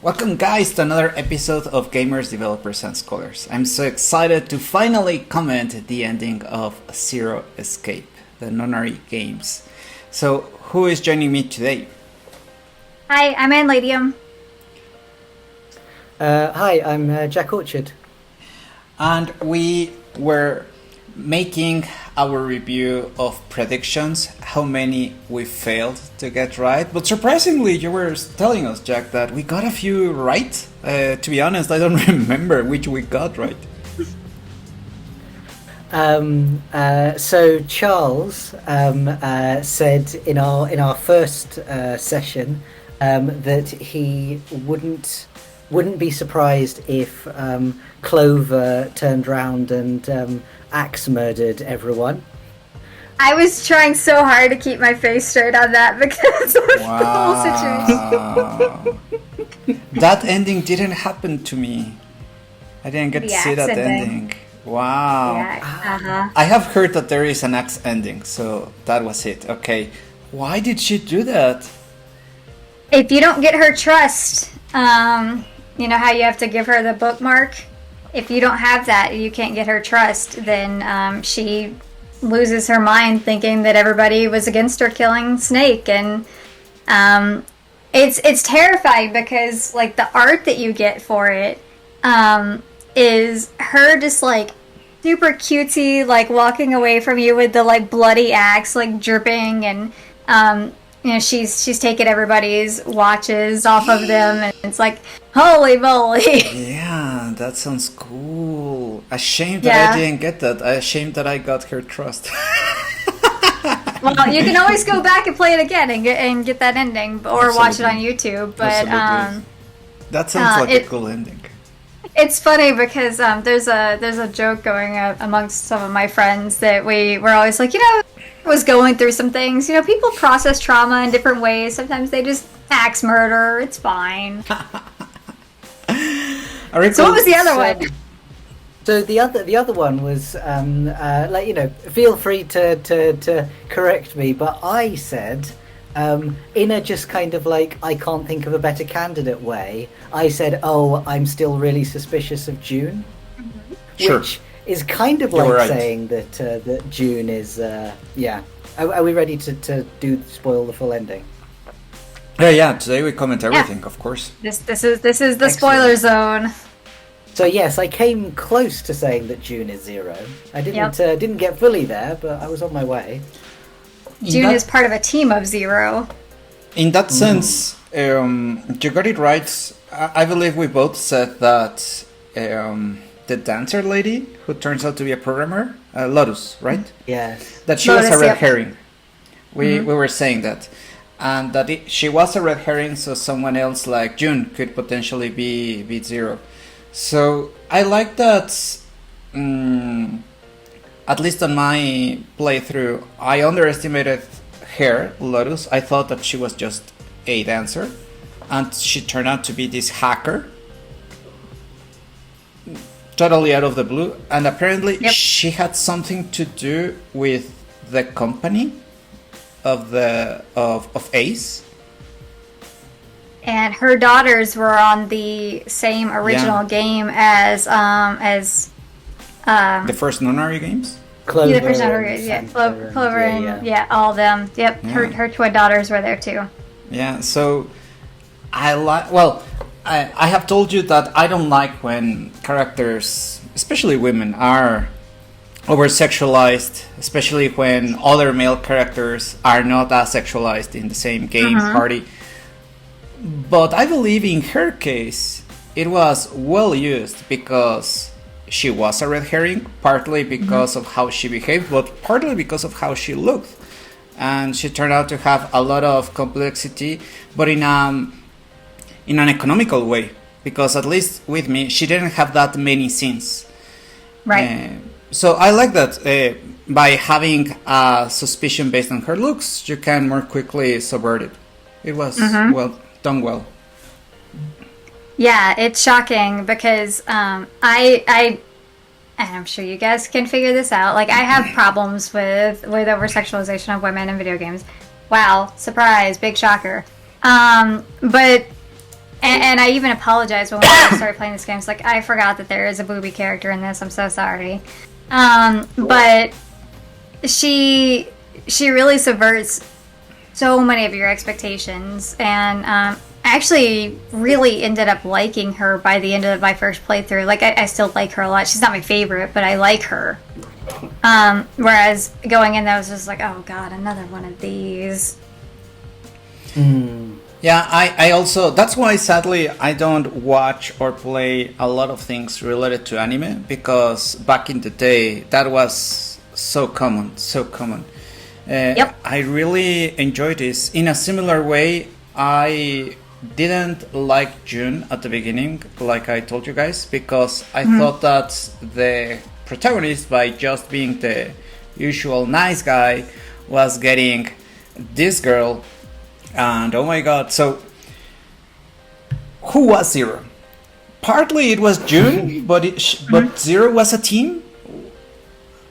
Welcome guys to another episode of Gamers, Developers and Scholars. I'm so excited to finally comment the ending of Zero Escape, the nonary games. So, who is joining me today? Hi, I'm Ann Ladyem. Hi, I'm Jack Orchard. And we were making our review of predictions, how many we failed to get right. But surprisingly, you were telling us, Jack, that we got a few right. To be honest, I don't remember which we got right. So Charles said in our first session that he wouldn't be surprised if Clover turned round and axe murdered everyone. I was trying so hard to keep my face straight on that because of the whole situation. That ending didn't happen to me. I didn't get to see that ending. Wow. Yeah, I have heard that there is an axe ending, so that was it. Okay. Why did she do that? If you don't get her trust, you know how you have to give her the bookmark? If you don't have that, you can't get her trust, then she loses her mind thinking that everybody was against her killing Snake. And it's terrifying because like the art that you get for it is her just like super cutesy, like walking away from you with the like bloody axe like dripping, and you know, she's taking everybody's watches off of them, and it's like, holy moly. Yeah, that sounds cool. Ashamed that I didn't get that. Ashamed that I got her trust. Well, you can always go back and play it again and get that ending, or Absolutely. watch it on YouTube. But that sounds like a cool ending. It's funny because there's a joke going amongst some of my friends that we're always like, you know, was going through some things. You know, people process trauma in different ways. Sometimes they just axe murder. It's fine. So what was the other one? So the other one was like, you know, feel free to correct me, but I said in a just kind of like I can't think of a better candidate way, I said, oh, I'm still really suspicious of June, which is kind of like saying that that June is yeah. Are we ready to spoil the full ending? Yeah. Today we comment everything, of course. This is the spoiler zone. So yes, I came close to saying that June is zero. I didn't get fully there, but I was on my way. June is part of a team of zero. In that sense, you got it right. I believe we both said that the dancer lady, who turns out to be a programmer, Lotus, right? Yes. That she was a red herring. We were saying that. And that she was a red herring, so someone else like June could potentially be zero. So I like that, at least on my playthrough, I underestimated her, Lotus. I thought that she was just a dancer, and she turned out to be this hacker. Totally out of the blue, and apparently she had something to do with the company of Ace. And her daughters were on the same original game as the first nonary games. Clover, the first nonary, Clover and all of them. Yep, her twin daughters were there too. Yeah, so I like. Well, I have told you that I don't like when characters, especially women, are over-sexualized, especially when other male characters are not as sexualized in the same game party. But I believe in her case, it was well used because she was a red herring, partly because of how she behaved, but partly because of how she looked. And she turned out to have a lot of complexity, but in an economical way, because at least with me, she didn't have that many scenes. Right. So I like that by having a suspicion based on her looks, you can more quickly subvert it. It was done well. Yeah, it's shocking because and I'm sure you guys can figure this out. Like, I have problems with over-sexualization of women in video games. Wow, surprise, big shocker. But And I even apologized when we first started playing this game. It's like, I forgot that there is a booby character in this. I'm so sorry. But she really subverts so many of your expectations, and I actually really ended up liking her by the end of my first playthrough. Like, I still like her a lot. She's not my favorite, but I like her. Whereas going in, I was just like, oh god, another one of these. Yeah, I also, that's why sadly I don't watch or play a lot of things related to anime, because back in the day that was so common. Yep. I really enjoyed this. In a similar way, I didn't like June at the beginning, like I told you guys, because I thought that the protagonist, by just being the usual nice guy, was getting this girl, and oh my god. So who was Zero? Partly it was June, but Zero was a team.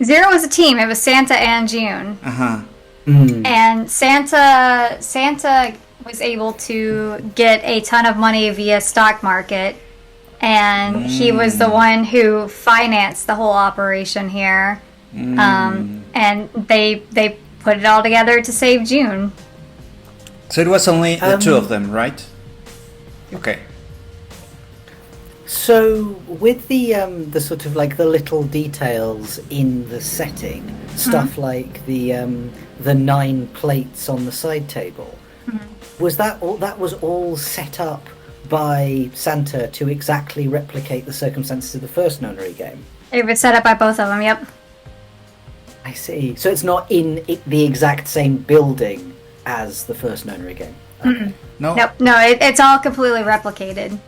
Zero was a team. It was Santa and June. And Santa was able to get a ton of money via stock market, and he was the one who financed the whole operation here. And they put it all together to save June. So it was only the two of them, right? Okay. So with the sort of like the little details in the setting, stuff like the 9 plates on the side table, was that all? That was all set up by Santa to exactly replicate the circumstances of the first nonary game. It was set up by both of them. Yep. I see. So it's not in the exact same building as the first nonary game. Okay. No. Nope. No, it's all completely replicated.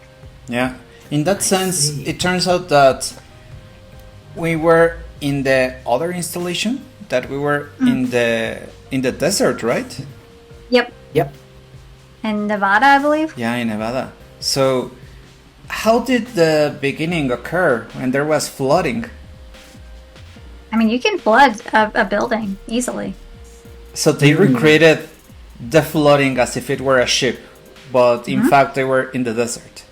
Yeah. In that sense, it turns out that we were in the other installation, that we were in the desert, right? Yep. Yep. In Nevada, I believe. Yeah, in Nevada. So how did the beginning occur when there was flooding? I mean, you can flood a building easily. So they recreated the flooding as if it were a ship, but in fact they were in the desert.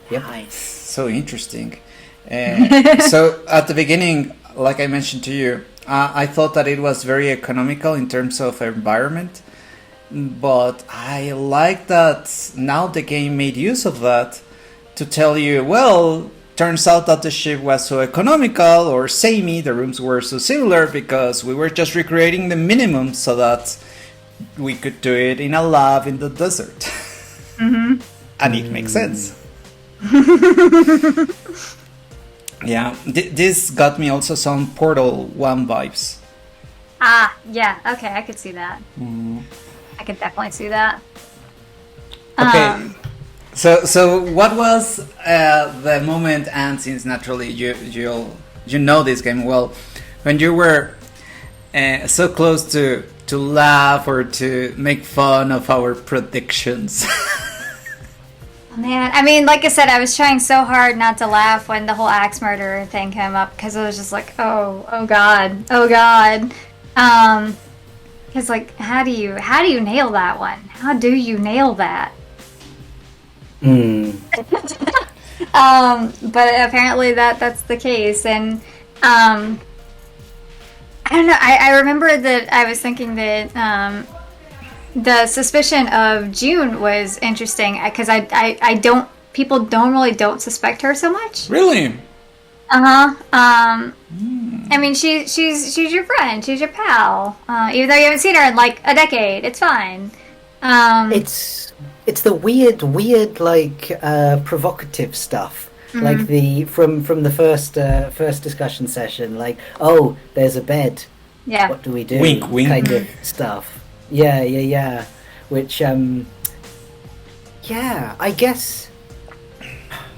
Yep. Nice. So interesting. So at the beginning, like I mentioned to you, I thought that it was very economical in terms of environment, but I like that now the game made use of that to tell you, well, turns out that the ship was so economical or samey, the rooms were so similar because we were just recreating the minimum so that we could do it in a lab in the desert. And it makes sense. Yeah, this got me also some Portal 1 vibes. Ah, yeah, okay, I could see that. I could definitely see that. Okay, so what was the moment, and since naturally you know this game well, when you were so close to laugh or to make fun of our predictions? Man, I mean, like I said, I was trying so hard not to laugh when the whole axe murderer thing came up, because it was just like, oh god. Because like, how do you nail that one? How do you nail that? But apparently that's the case, and I don't know. I remember that I was thinking that the suspicion of June was interesting, because people don't suspect her so much. Really? I mean, she's your friend, she's your pal. Even though you haven't seen her in like a decade, it's fine. It's the weird like provocative stuff. Like the from the first discussion session, like, oh, there's a bed. Yeah. What do we do? Wink, wink. Kind of stuff. Yeah. Which, I guess,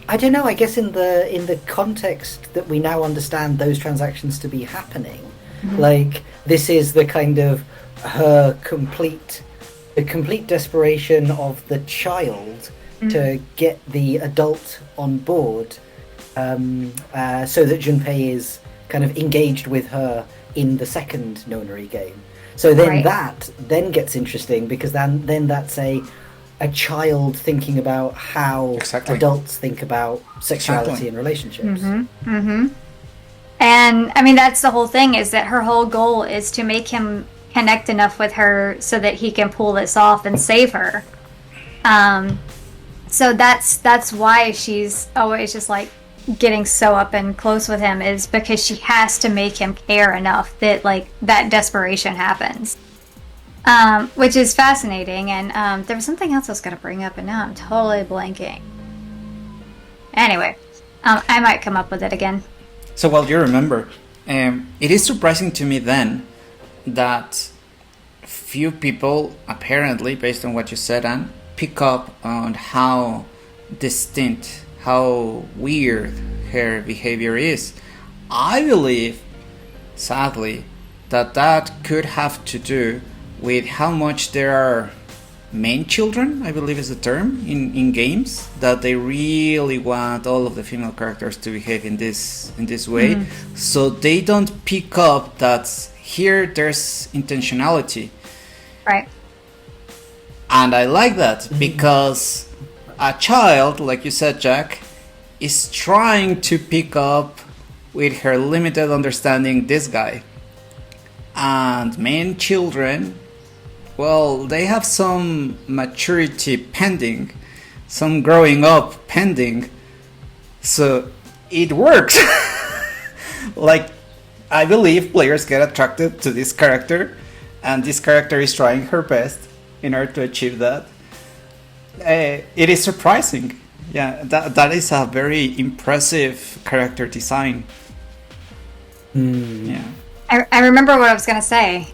I don't know. I guess in the context that we now understand those transactions to be happening, like this is the kind of the complete desperation of the child to get the adult on board, so that Junpei is kind of engaged with her in the second nonary game. So then that then gets interesting, because then that's a child thinking about how Exactly. adults think about sexuality Exactly. and relationships. And I mean, that's the whole thing, is that her whole goal is to make him connect enough with her so that he can pull this off and save her. So that's why she's always just like getting so up and close with him, is because she has to make him care enough that like that desperation happens. Which is fascinating. And there was something else I was going to bring up, and now I'm totally blanking. Anyway, I might come up with it again. So, well, you remember, it is surprising to me then that few people, apparently, based on what you said, Anne, pick up on how distinct, how weird her behavior is. I believe, sadly, that could have to do with how much there are main children, I believe is the term, in games, that they really want all of the female characters to behave in this way. So they don't pick up that here there's intentionality. Right. And I like that, because a child, like you said, Jack, is trying to pick up with her limited understanding this guy. And main children, well, they have some maturity pending, some growing up pending, so it works. Like, I believe players get attracted to this character, and this character is trying her best in order to achieve that. It is surprising. Yeah, that is a very impressive character design. Yeah. I remember what I was going to say.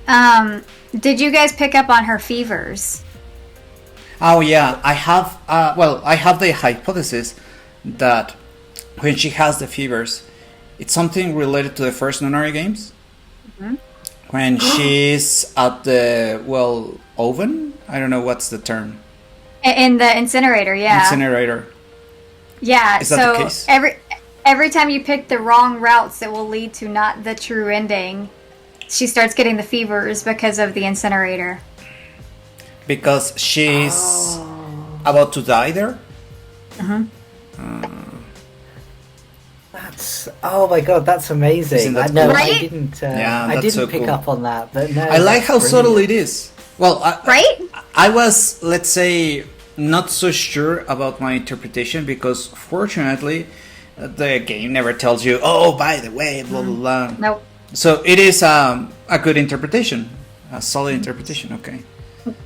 Did you guys pick up on her fevers? Oh yeah, I have. I have the hypothesis that when she has the fevers, it's something related to the first Nunnery games. When she's at the oven. I don't know what's the term. In the incinerator, yeah. Incinerator. Yeah. Is that the case? Every time you pick the wrong routes that will lead to not the true ending, she starts getting the fevers because of the incinerator. Because she's about to die there? That's, oh my god, that's amazing. Isn't that No, cool? Right? I didn't. Yeah, I that's didn't so pick cool. up on that. But no, I like that's how subtle brilliant. it is. Well, Right? I was, let's say, not so sure about my interpretation, because fortunately the game never tells you, oh, by the way, blah blah blah. Nope. So it is a good interpretation, a solid interpretation. Okay.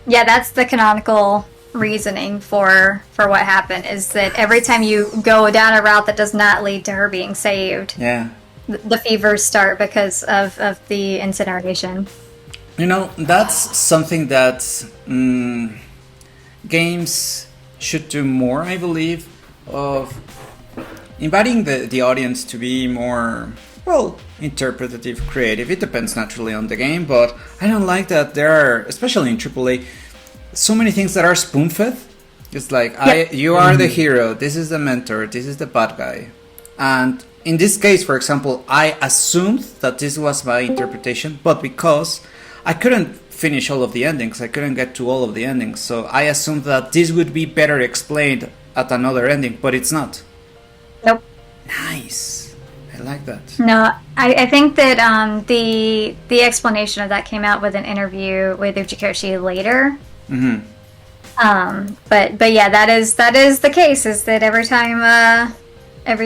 Yeah, that's the canonical reasoning for what happened, is that every time you go down a route that does not lead to her being saved, Yeah. the fevers start because of the incineration. You know, that's something that games should do more, I believe, of inviting the audience to be more, interpretative, creative. It depends naturally on the game, but I don't like that there are, especially in AAA, so many things that are spoon-fed. It's like, you are the hero, this is the mentor, this is the bad guy. And in this case, for example, I assumed that this was my interpretation, but because I couldn't finish all of the endings, I couldn't get to all of the endings, so I assumed that this would be better explained at another ending, but it's not. Nope. Nice. I like that. No, I think that the explanation of that came out with an interview with Uchikoshi later. But yeah, that is the case, is that every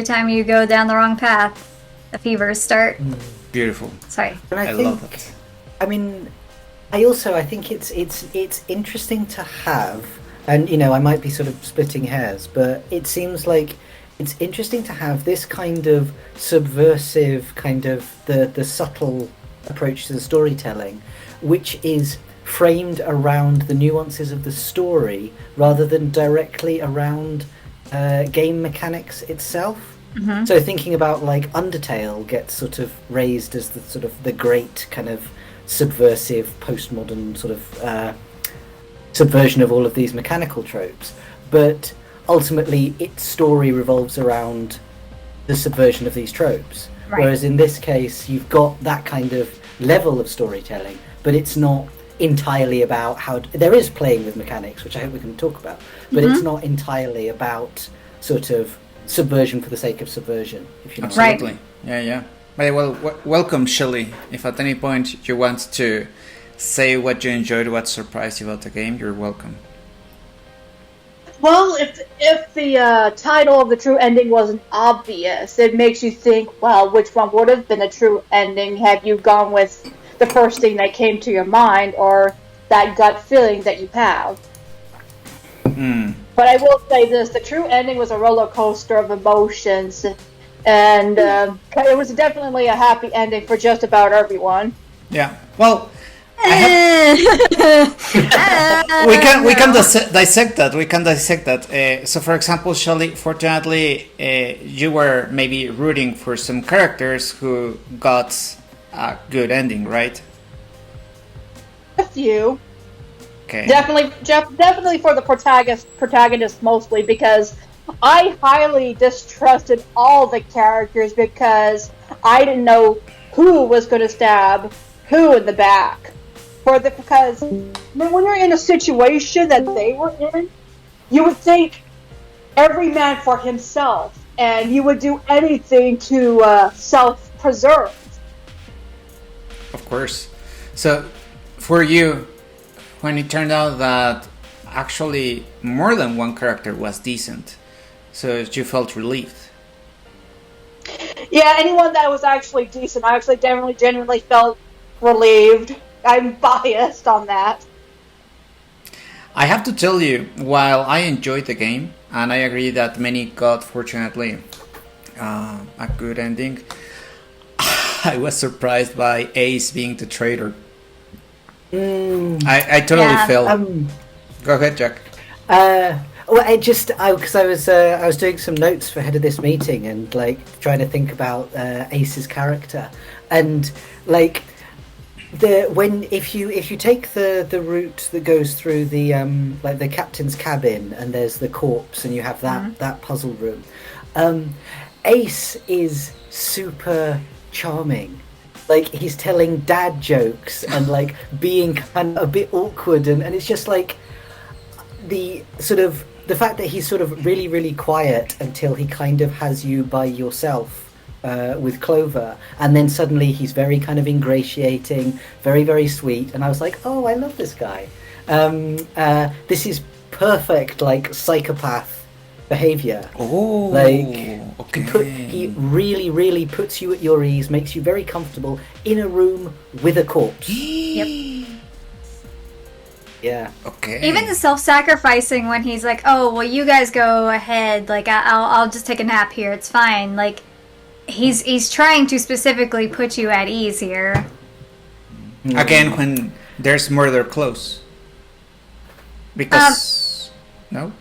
time you go down the wrong path, the fevers start. Beautiful. Sorry. And I love that. I mean, I think it's interesting to have, and I might be sort of splitting hairs, but it seems like it's interesting to have this kind of subversive, kind of the subtle approach to the storytelling, which is framed around the nuances of the story rather than directly around game mechanics itself. So thinking about like Undertale gets sort of raised as the sort of the great kind of subversive postmodern sort of subversion of all of these mechanical tropes, but ultimately its story revolves around the subversion of these tropes. Right. Whereas in this case you've got that kind of level of storytelling, but it's not entirely about how there is playing with mechanics, which I hope we can talk about, but it's not entirely about sort of subversion for the sake of subversion, if you know. Absolutely. Yeah. Well, welcome, Shelley. If at any point you want to say what you enjoyed, what surprised you about the game, you're welcome. Well, if the title of the true ending wasn't obvious, it makes you think, well, which one would have been a true ending had you gone with the first thing that came to your mind or that gut feeling that you have. But I will say this, the true ending was a roller coaster of emotions, and it was definitely a happy ending for just about everyone. Yeah, well, we can dissect that. We can dissect that. So, for example, Shelley, fortunately, you were maybe rooting for some characters who got a good ending, right? A few. Okay. Definitely for the protagonist mostly, because I highly distrusted all the characters because I didn't know who was going to stab who in the back. Because when you're in a situation that they were in, you would think every man for himself, and you would do anything to self-preserve. Of course. So, for you, when it turned out that actually more than one character was decent, so you felt relieved. Yeah, anyone that was actually decent, I actually genuinely felt relieved. I'm biased on that. I have to tell you, while I enjoyed the game, and I agree that many got, fortunately, a good ending, I was surprised by Ace being the traitor. I totally felt. Go ahead, Jack. Well, because I was doing some notes for ahead of this meeting and like trying to think about Ace's character, and like if you take the route that goes through the like the captain's cabin and there's the corpse and you have that puzzle room, Ace is super charming. Like, he's telling dad jokes and like being kind of a bit awkward, and it's just like the fact that he's sort of really, really quiet until he kind of has you by yourself with Clover, and then suddenly he's very kind of ingratiating, very, very sweet, and I was like, oh, I love this guy. This is perfect, like, psychopath behavior. Oh, like, okay. He really, really puts you at your ease, makes you very comfortable in a room with a corpse. Yep. Yeah. Okay. Even the self-sacrificing when he's like, "Oh, well, you guys go ahead. Like, I'll just take a nap here. It's fine." Like, he's trying to specifically put you at ease here. Again, when there's murder close. Because no.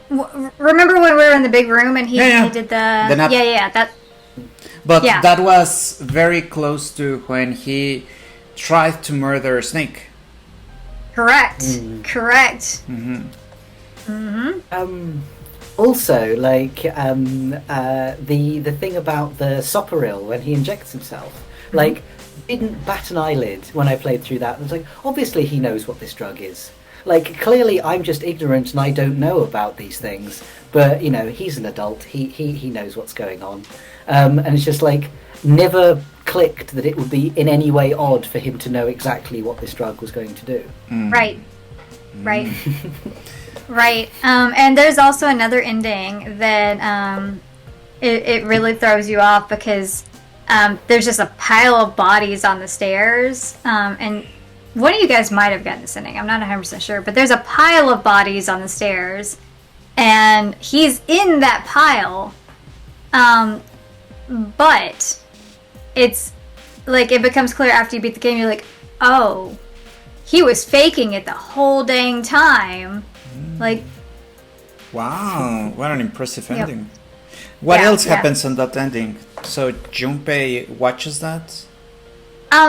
Remember when we were in the big room and he did the nap. that. But that was very close to when he tried to murder Snake. Correct. Also, like the thing about the Soporil when he injects himself, like, didn't bat an eyelid when I played through that. I was like, obviously he knows what this drug is. Like, clearly I'm just ignorant and I don't know about these things. But, you know, he's an adult. He knows what's going on. And it's just like, never clicked that it would be in any way odd for him to know exactly what this drug was going to do. Right. Right. And there's also another ending that it really throws you off because there's just a pile of bodies on the stairs. And one of you guys might have gotten this ending. I'm not 100% sure. But there's a pile of bodies on the stairs. And he's in that pile. But it's like it becomes clear after you beat the game. You're like, oh, he was faking it the whole dang time. Like, wow, what an impressive ending. What else happens on that ending? So Junpei watches that?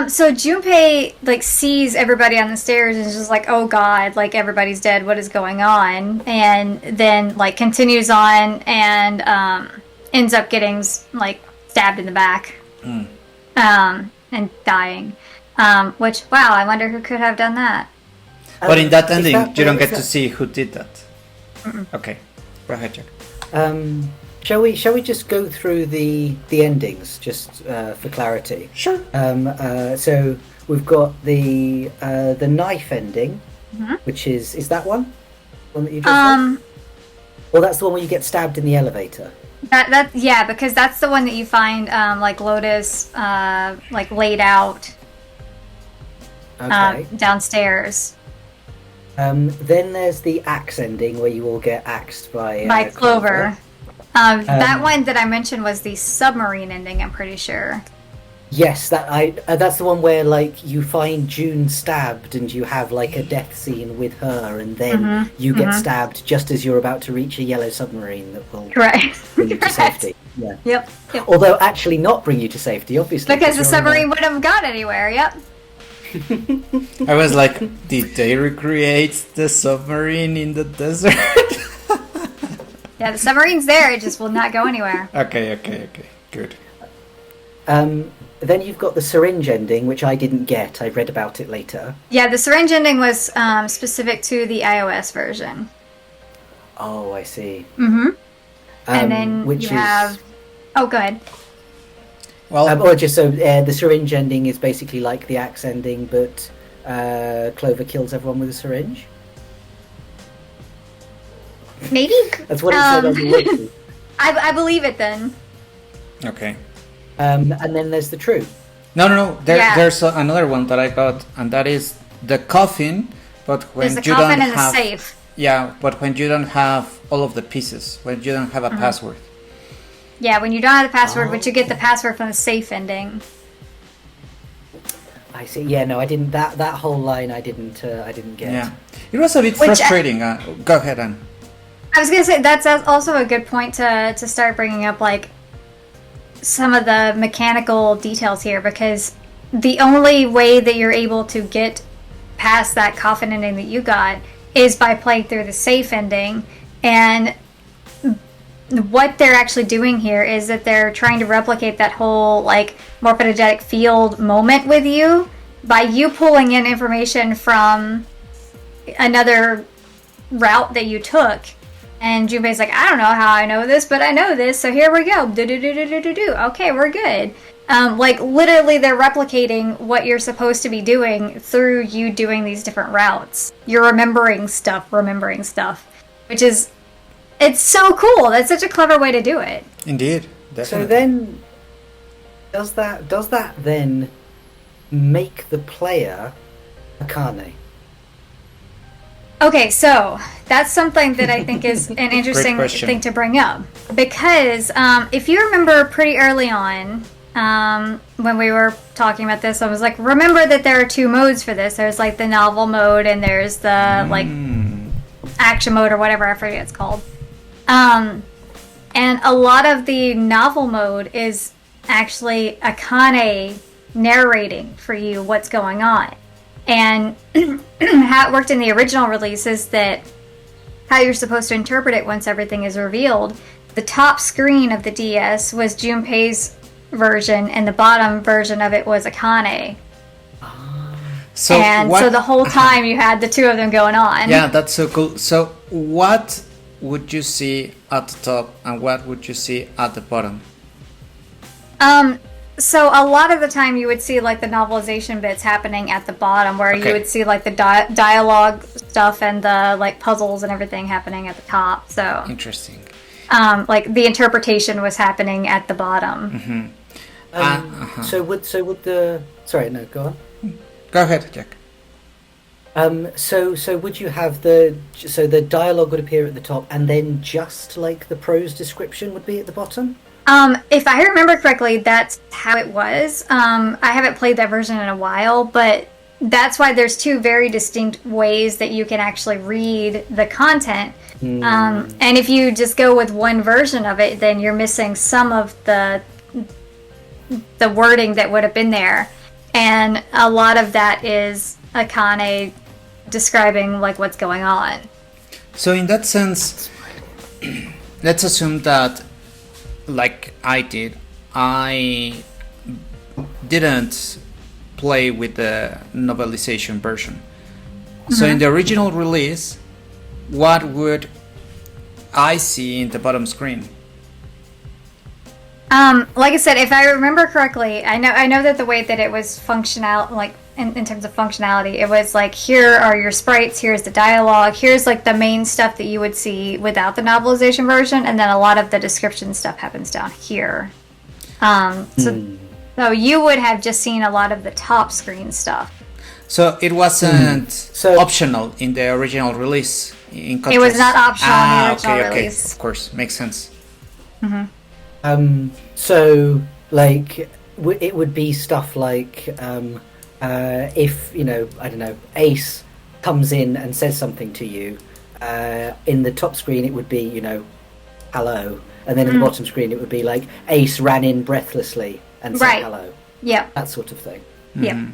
So Junpei like sees everybody on the stairs and is just like, oh god, like everybody's dead, what is going on? And then like continues on and ends up getting like stabbed in the back. And dying. Which, wow, I wonder who could have done that. But in that ending, you don't get is to see who did that. Okay, go ahead, Jack. Shall we just go through the endings just for clarity? Sure. So we've got the knife ending, which is that one that you just said? Well, that's the one where you get stabbed in the elevator. That yeah, because that's the one that you find like Lotus like laid out downstairs. Then there's the axe ending where you all get axed by Clover. That one that I mentioned was the submarine ending, I'm pretty sure. Yes, that's the one where like you find June stabbed and you have like a death scene with her, and then you get stabbed just as you're about to reach a yellow submarine that will bring you to safety. Yeah. Yep. Although actually not bring you to safety, obviously. Because the submarine wouldn't have gone anywhere, yep. I was like, did they recreate the submarine in the desert? Yeah, the submarine's there, it just will not go anywhere. Okay, good. Then you've got the syringe ending, which I didn't get. I read about it later. Yeah, the syringe ending was specific to the iOS version. Oh, I see. And then you have... Oh, go ahead. Well, or just so the syringe ending is basically like the axe ending, but Clover kills everyone with a syringe. Maybe. That's what it said on the wiki. I believe it then. okay. And then there's the true. No. There's another one that I got, and that is the coffin. But when There's the you coffin don't and have, the safe. Yeah, but when you don't have all of the pieces, when you don't have a password. Yeah, when you don't have the password, but you get the password from the safe ending. I see. Yeah, no, I didn't. That whole line, I didn't get. Yeah, it was a bit frustrating. Go ahead, Anne. I was gonna say that's also a good point to start bringing up, like some of the mechanical details here, because the only way that you're able to get past that coffin ending that you got is by playing through the safe ending. And what they're actually doing here is that they're trying to replicate that whole like morphogenetic field moment with you by you pulling in information from another route that you took. And Junpei's like, I don't know how I know this, but I know this, so here we go. Do. Okay, we're good. Like, literally, they're replicating what you're supposed to be doing through you doing these different routes. You're remembering stuff, which is, it's so cool. That's such a clever way to do it. Indeed, definitely. So then, does that then make the player Akane? Okay, so that's something that I think is an interesting thing to bring up. Because if you remember pretty early on, when we were talking about this, I was like, remember that there are two modes for this. There's like the novel mode and there's the like action mode or whatever, I forget it's called. And a lot of the novel mode is actually Akane narrating for you what's going on. And how it worked in the original release is that how you're supposed to interpret it once everything is revealed. The top screen of the DS was Junpei's version, and the bottom version of it was Akane. So the whole time you had the two of them going on. Yeah, that's so cool. So what would you see at the top, and what would you see at the bottom? So a lot of the time you would see like the novelization bits happening at the bottom, where you would see like the dialogue stuff and the like puzzles and everything happening at the top. So interesting. Like the interpretation was happening at the bottom. So would the sorry no go on. Go ahead, Jack. So would you have the dialogue would appear at the top, and then just like the prose description would be at the bottom? If I remember correctly, that's how it was. I haven't played that version in a while, but that's why there's two very distinct ways that you can actually read the content. And if you just go with one version of it, then you're missing some of the wording that would have been there. And a lot of that is Akane describing like what's going on. So in that sense, let's assume that, like I did, I didn't play with the novelization version. So in the original release, what would I see in the bottom screen? Like I said, if I remember correctly, I know that the way that it was functional, like in terms of functionality, it was like, here are your sprites, here's the dialogue, here's like the main stuff that you would see without the novelization version, and then a lot of the description stuff happens down here. So you would have just seen a lot of the top screen stuff. So it wasn't optional in the original release. In contrast. It was not optional in the original release. Of course, makes sense. So like it would be stuff like if, you know, I don't know, Ace comes in and says something to you, in the top screen it would be, you know, hello, and then in the bottom screen it would be like Ace ran in breathlessly and said hello. Yeah, that sort of thing. Yeah.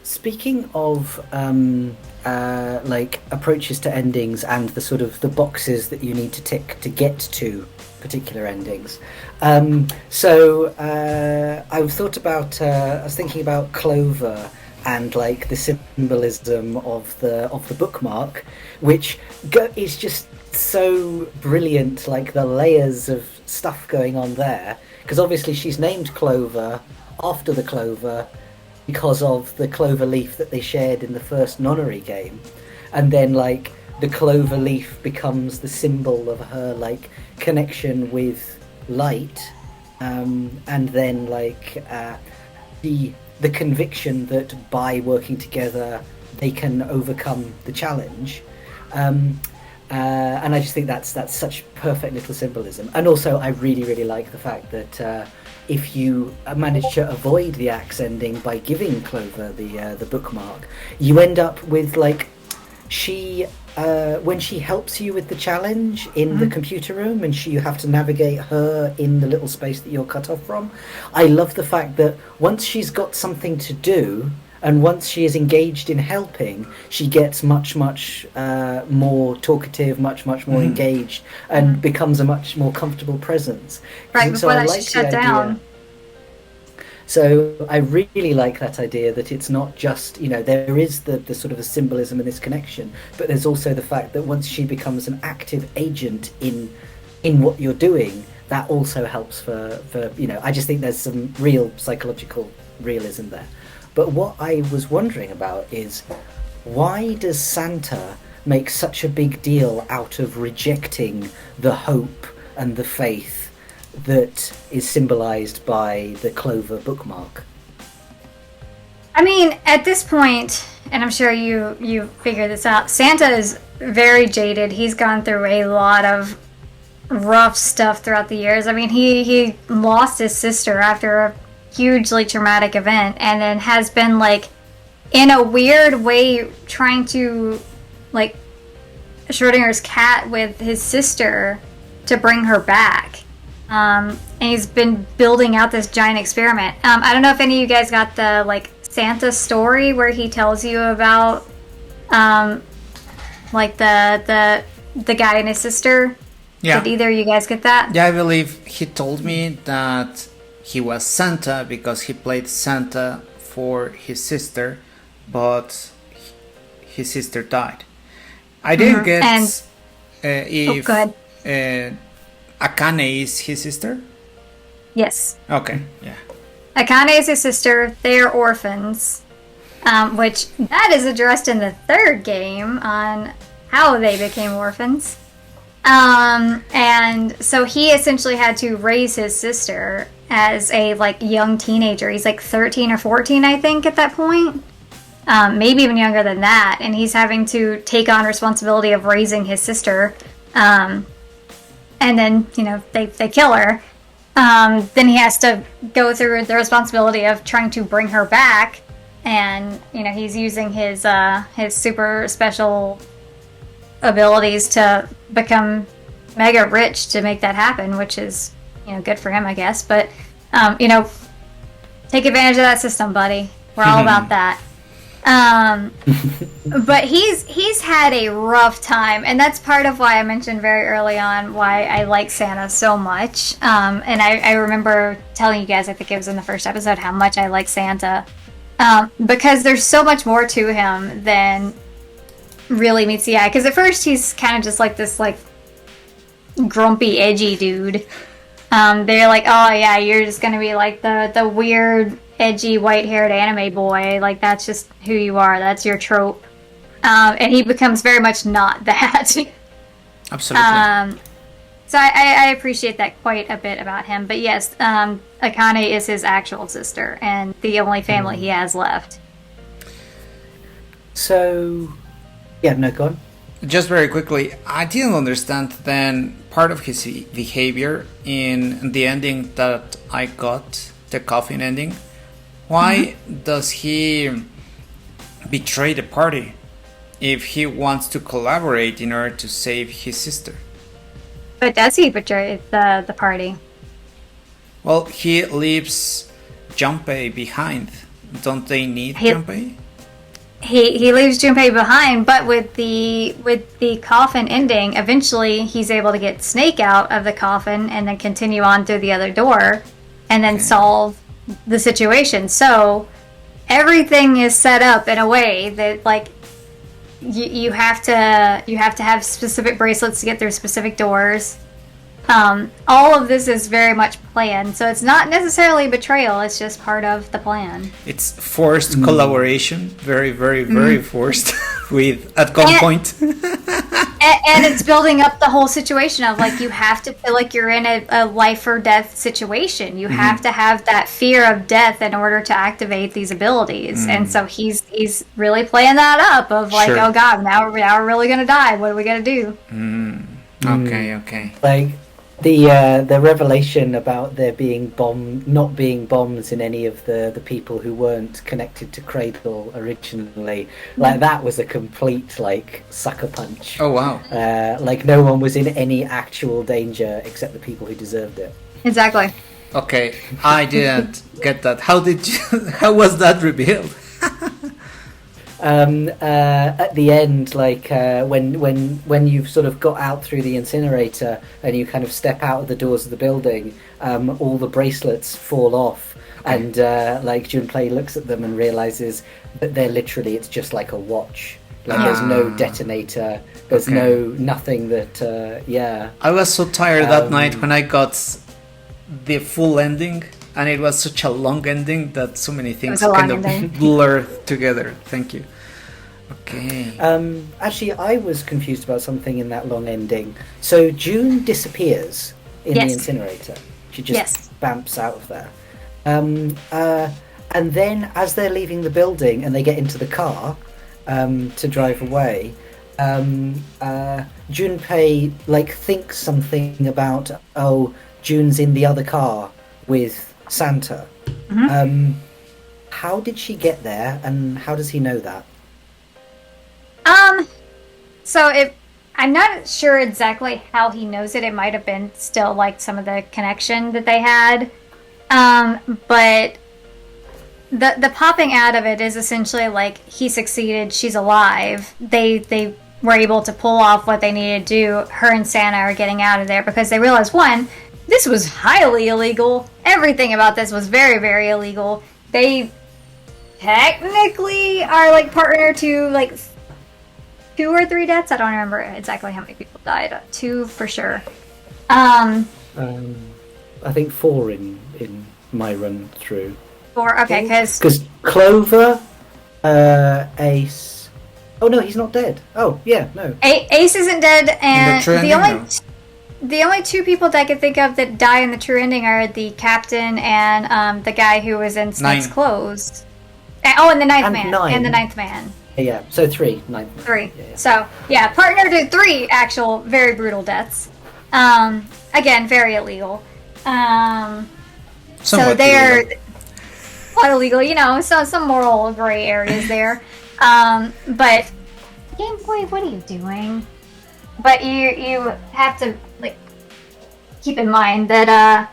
Speaking of like approaches to endings and the sort of the boxes that you need to tick to get to particular endings. So I've thought about. I was thinking about Clover and like the symbolism of the bookmark, which is just so brilliant. Like the layers of stuff going on there, because obviously she's named Clover after the clover, because of the clover leaf that they shared in the first nonary game, and then like the clover leaf becomes the symbol of her like connection with light, and then like the conviction that by working together they can overcome the challenge, and I just think that's such perfect little symbolism. And also I really like the fact that if you manage to avoid the axe ending by giving Clover the bookmark, you end up with like she when she helps you with the challenge in the computer room and you have to navigate her in the little space that you're cut off from. I love the fact that once she's got something to do and once she is engaged in helping, she gets much more talkative, much more engaged, and becomes a much more comfortable presence. Right, before that she's shut down. So I really like that idea that it's not just, you know, there is the sort of a symbolism in this connection, but there's also the fact that once she becomes an active agent in what you're doing, that also helps for you know, I just think there's some real psychological realism there. But what I was wondering about is, why does Santa make such a big deal out of rejecting the hope and the faith that is symbolized by the Clover bookmark? I mean, at this point, and I'm sure you figure this out, Santa is very jaded. He's gone through a lot of rough stuff throughout the years. I mean, he lost his sister after a hugely traumatic event, and then has been like, in a weird way, trying to like Schrodinger's cat with his sister to bring her back. And he's been building out this giant experiment. I don't know if any of you guys got the like Santa story where he tells you about like the guy and his sister. Yeah. Did either of you guys get that? Yeah, I believe he told me that he was Santa because he played Santa for his sister, but his sister died. I didn't get if Akane is his sister? Yes. Okay, yeah. Akane is his sister. They are orphans, which that is addressed in the third game on how they became orphans. And so he essentially had to raise his sister as a like young teenager. He's like 13 or 14, I think, at that point. Maybe even younger than that. And he's having to take on responsibility of raising his sister. And then, you know, they kill her. Then he has to go through the responsibility of trying to bring her back. And, you know, he's using his super special abilities to become mega rich to make that happen, which is, you know, good for him, I guess. But, you know, take advantage of that system, buddy. We're all about that. But he's had a rough time, and that's part of why I mentioned very early on why I like Santa so much. And I remember telling you guys, I think it was in the first episode, how much I like Santa. Because there's so much more to him than really meets the eye. Because at first he's kind of just like this like grumpy, edgy dude. They're like, oh yeah, you're just gonna be like the weird, edgy, white-haired anime boy. Like, that's just who you are. That's your trope. And he becomes very much not that. Absolutely. So I appreciate that quite a bit about him. But yes, Akane is his actual sister and the only family he has left. So, yeah, no, go on. Just very quickly, I didn't understand then part of his behavior in the ending that I got, the coffin ending. Why does he betray the party if he wants to collaborate in order to save his sister? But does he betray the party? Well, he leaves Junpei behind. Don't they need Junpei? He leaves Junpei behind, but with the coffin ending, eventually he's able to get Snake out of the coffin and then continue on through the other door, and then solve the situation. So everything is set up in a way that like you have to have specific bracelets to get through specific doors. All of this is very much planned, so it's not necessarily betrayal, it's just part of the plan. It's forced collaboration, very, very, very forced, with at gunpoint. And it's building up the whole situation of like, you have to feel like you're in a life or death situation. You have to have that fear of death in order to activate these abilities. And so he's really playing that up of like, oh god, now we're really gonna die. What are we gonna do? Okay. Like the revelation about there being not being bombs in any of the people who weren't connected to Cradle originally, like that was a complete like sucker punch. Oh wow! Like no one was in any actual danger except the people who deserved it. Exactly. Okay, I didn't get that. How was that revealed? At the end, like when you've sort of got out through the incinerator and you kind of step out of the doors of the building, all the bracelets fall off, and like Junpei looks at them and realizes that it's just like a watch. Like there's no detonator, there's nothing that. I was so tired that night when I got the full ending. And it was such a long ending that so many things kind of blur together. Thank you. Okay. Actually, I was confused about something in that long ending. So June disappears in the incinerator. She just bamps out of there. And then as they're leaving the building and they get into the car to drive away, Junpei like thinks something about, June's in the other car with Santa. How did she get there, and how does he know that? So I'm not sure exactly how he knows it. It might have been still like some of the connection that they had. But the popping out of it is essentially like he succeeded, she's alive. They were able to pull off what they needed to do. Her and Santa are getting out of there because they realized, one, this was highly illegal. Everything about this was very, very illegal. They technically are like partner to like 2 or 3 deaths. I don't remember exactly how many people died. 2 for sure. I think 4 in my run through. 4, okay, because Clover, Ace. Oh no, he's not dead. Oh yeah, no. Ace isn't dead, and the only 2 people that I can think of that die in the true ending are the captain and the guy who was in Snake's clothes. And the ninth man. And the ninth man. Yeah, so 3. 9th. 3. Yeah. So, yeah, partner to 3 actual very brutal deaths. Again, very illegal. So they're not illegal, so some moral gray areas there. But Game Boy, what are you doing? But you have to like keep in mind that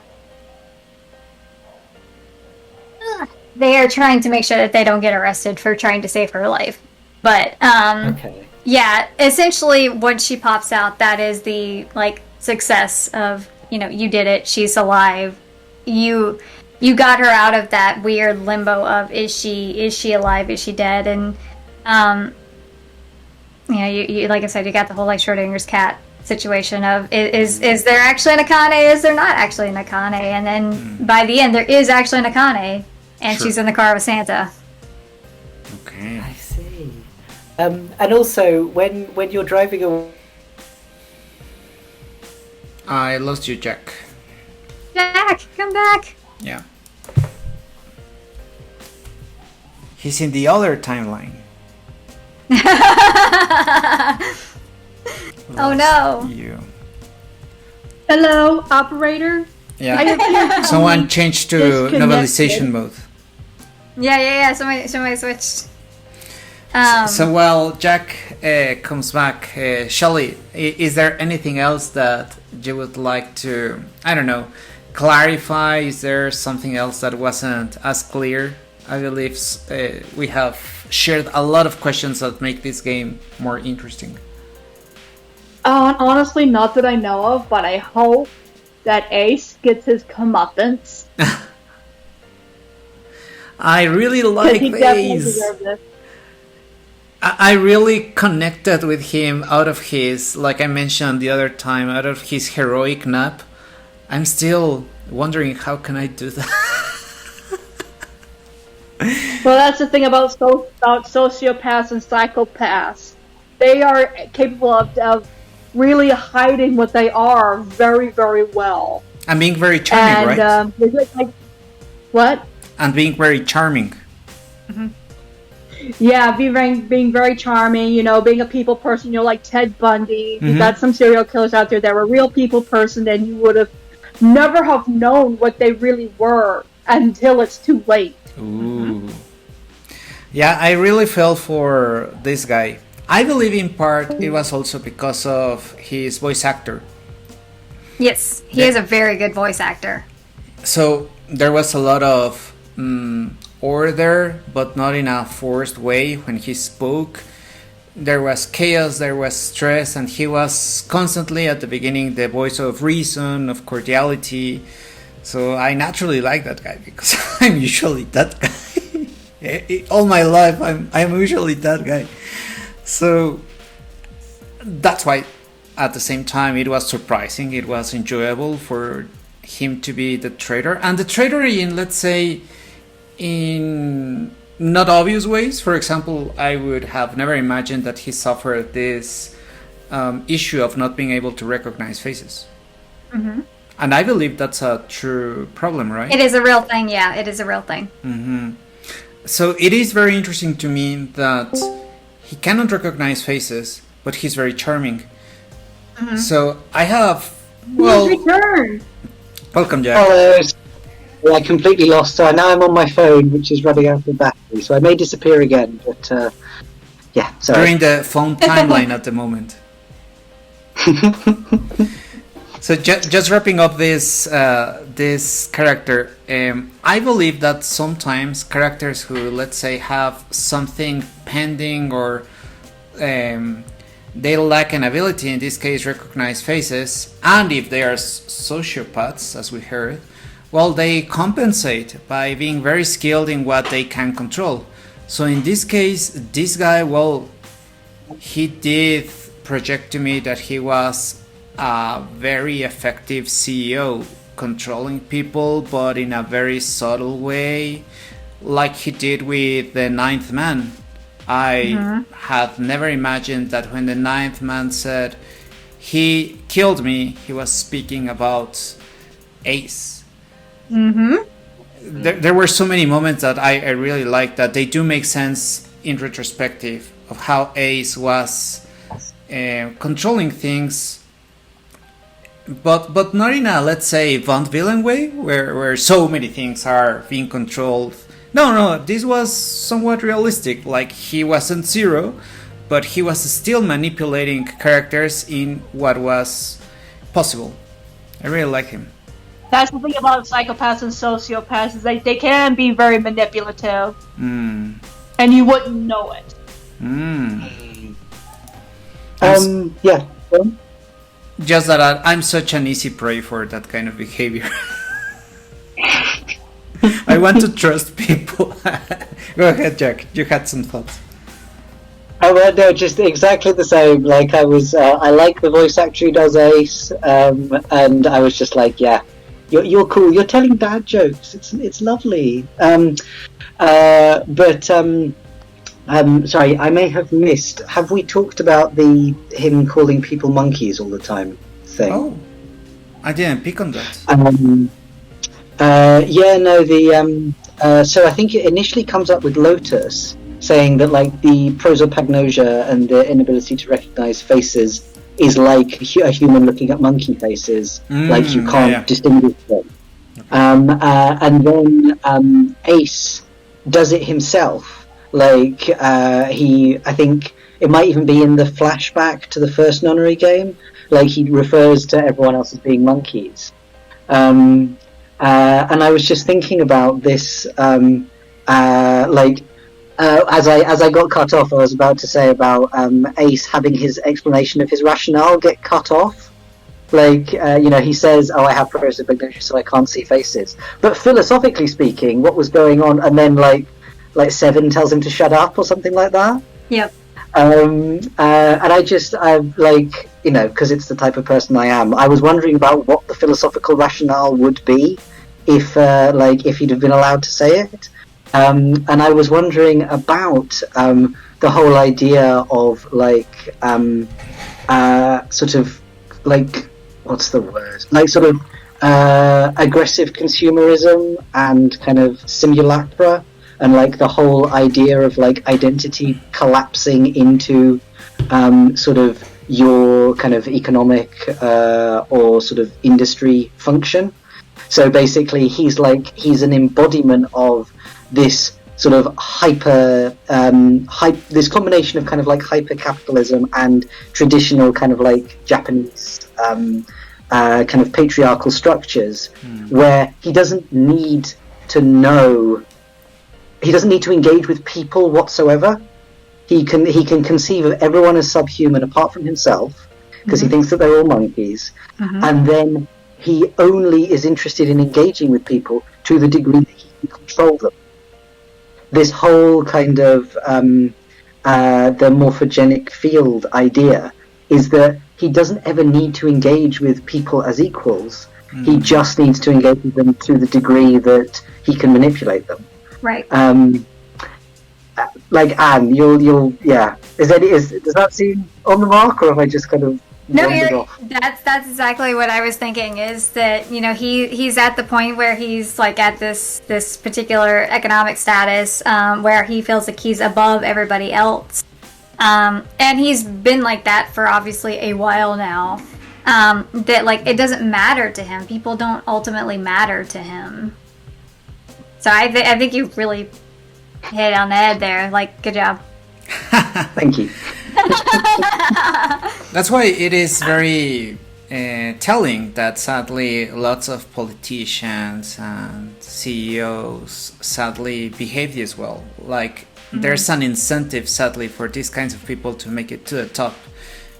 they are trying to make sure that they don't get arrested for trying to save her life. But Okay. yeah, essentially once she pops out, that is the like success of, you know, you did it, she's alive. You got her out of that weird limbo of is she alive, is she dead? And you know, you like I said, you got the whole like Schrodinger's cat situation of is there actually an Akane, is there not actually an Akane? And then by the end there is actually an Akane, and Sure. she's in the car with Santa. Okay. I see. And also, when you're driving away, I lost you, Jack. Jack, come back. Yeah. He's in the other timeline. Oh no. You. Hello, operator. I Yeah. appear to Someone be changed to disconnected. novelization mode. Yeah. Somebody switched. So while Jack comes back, Shelley, is there anything else that you would like to, I don't know, clarify? Is there something else that wasn't as clear? I believe we have shared a lot of questions that make this game more interesting. Honestly, not that I know of, but I hope that Ace gets his comeuppance. I really 'Cause like he definitely Ace. deserves it. I really connected with him out of his, like I mentioned the other time, out of his heroic nap. I'm still wondering how can I do that. Well, that's the thing about sociopaths and psychopaths. They are capable of really hiding what they are very, very well. And being very charming, And right? like, what? And being very charming. Yeah, being very charming. You know, being a people person. You know, like Ted Bundy. You Mhm. got some serial killers out there that were real people person, and you would have never have known what they really were until it's too late. Ooh. Yeah, I really felt for this guy. I believe in part it was also because of his voice actor. Yes, he is a very good voice actor. So there was a lot of order, but not in a forced way when he spoke. There was chaos, there was stress, and he was constantly at the beginning the voice of reason, of cordiality. So I naturally like that guy because I'm usually that guy. All my life, I'm usually that guy. So that's why, at the same time, it was surprising. It was enjoyable for him to be the traitor, and the traitor in, let's say, in not obvious ways. For example, I would have never imagined that he suffered this issue of not being able to recognize faces. Mm-hmm. And I believe that's a true problem, right? It is a real thing, yeah, it is a real thing. Mm-hmm. So it is very interesting to me that he cannot recognize faces, but he's very charming. Mm-hmm. So I have, He's well, returned. welcome, Jack. Hello. Well, I completely lost. So now I'm on my phone, which is running out of battery. So I may disappear again, but yeah, sorry. During the phone timeline at the moment. So just wrapping up this this character, I believe that sometimes characters who, let's say, have something pending or they lack an ability, in this case recognize faces, and if they are sociopaths, as we heard, well, they compensate by being very skilled in what they can control. So in this case, this guy, well, he did project to me that he was a very effective CEO, controlling people, but in a very subtle way, like he did with the Ninth Man. I had never imagined that when the Ninth Man said he killed me, he was speaking about Ace. There were so many moments that I really liked, that they do make sense in retrospective of how Ace was controlling things, but not in a, let's say, Bond villain way where so many things are being controlled. No, this was somewhat realistic. Like, he wasn't Zero, but he was still manipulating characters in what was possible. I really like him. That's the thing about psychopaths and sociopaths is they can be very manipulative, and you wouldn't know it. Yeah. Just that I'm such an easy prey for that kind of behavior. I want to trust people. Go ahead, Jack. You had some thoughts. Oh, well, no, just exactly the same. Like, I was, I like the voice actor who does Ace, and I was just like, yeah, you're cool. You're telling dad jokes. It's lovely. Sorry, I may have missed. Have we talked about him calling people monkeys all the time thing? Oh, I didn't pick on that. So I think it initially comes up with Lotus, saying that like the prosopagnosia and the inability to recognize faces is like a human looking at monkey faces, like you can't distinguish them. And then Ace does it himself. Like I think it might even be in the flashback to the first Nunnery game. Like he refers to everyone else as being monkeys. And I was just thinking about this, as I got cut off, I was about to say about Ace having his explanation of his rationale get cut off. Like, he says, "Oh, I have prosopagnosia, so I can't see faces." But philosophically speaking, what was going on? And then like Seven tells him to shut up or something like that. Yep. And because it's the type of person I am, I was wondering about what the philosophical rationale would be if he'd have been allowed to say it. And I was wondering about the whole idea of sort of like, what's the word? Like sort of aggressive consumerism and kind of simulacra, and like the whole idea of like identity collapsing into sort of your kind of economic or sort of industry function. So basically he's an embodiment of this sort of this combination of kind of like hyper capitalism and traditional kind of like Japanese kind of patriarchal structures, where he doesn't need to engage with people whatsoever. He can conceive of everyone as subhuman apart from himself, because he thinks that they're all monkeys, and then he only is interested in engaging with people to the degree that he can control them. This whole kind of the morphogenic field idea is that he doesn't ever need to engage with people as equals. He just needs to engage with them to the degree that he can manipulate them. Right. Like Anne, you'll does that seem on the mark, or have I just kind of wandered off? That's exactly what I was thinking, is that he's at the point where he's like at this particular economic status where he feels like he's above everybody else, and he's been like that for obviously a while now, that like it doesn't matter to him. People don't ultimately matter to him. So I think you really hit it on the head there. Like, good job. Thank you. That's why it is very telling that sadly lots of politicians and CEOs sadly behave this well. Like, there's an incentive sadly for these kinds of people to make it to the top,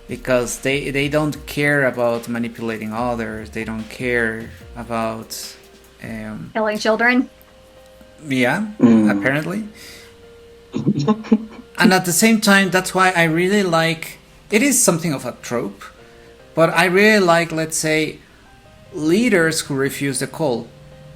because they don't care about manipulating others. They don't care about Killing children. Apparently. And at the same time, that's why I really like, it is something of a trope, but I really like, let's say, leaders who refuse the call.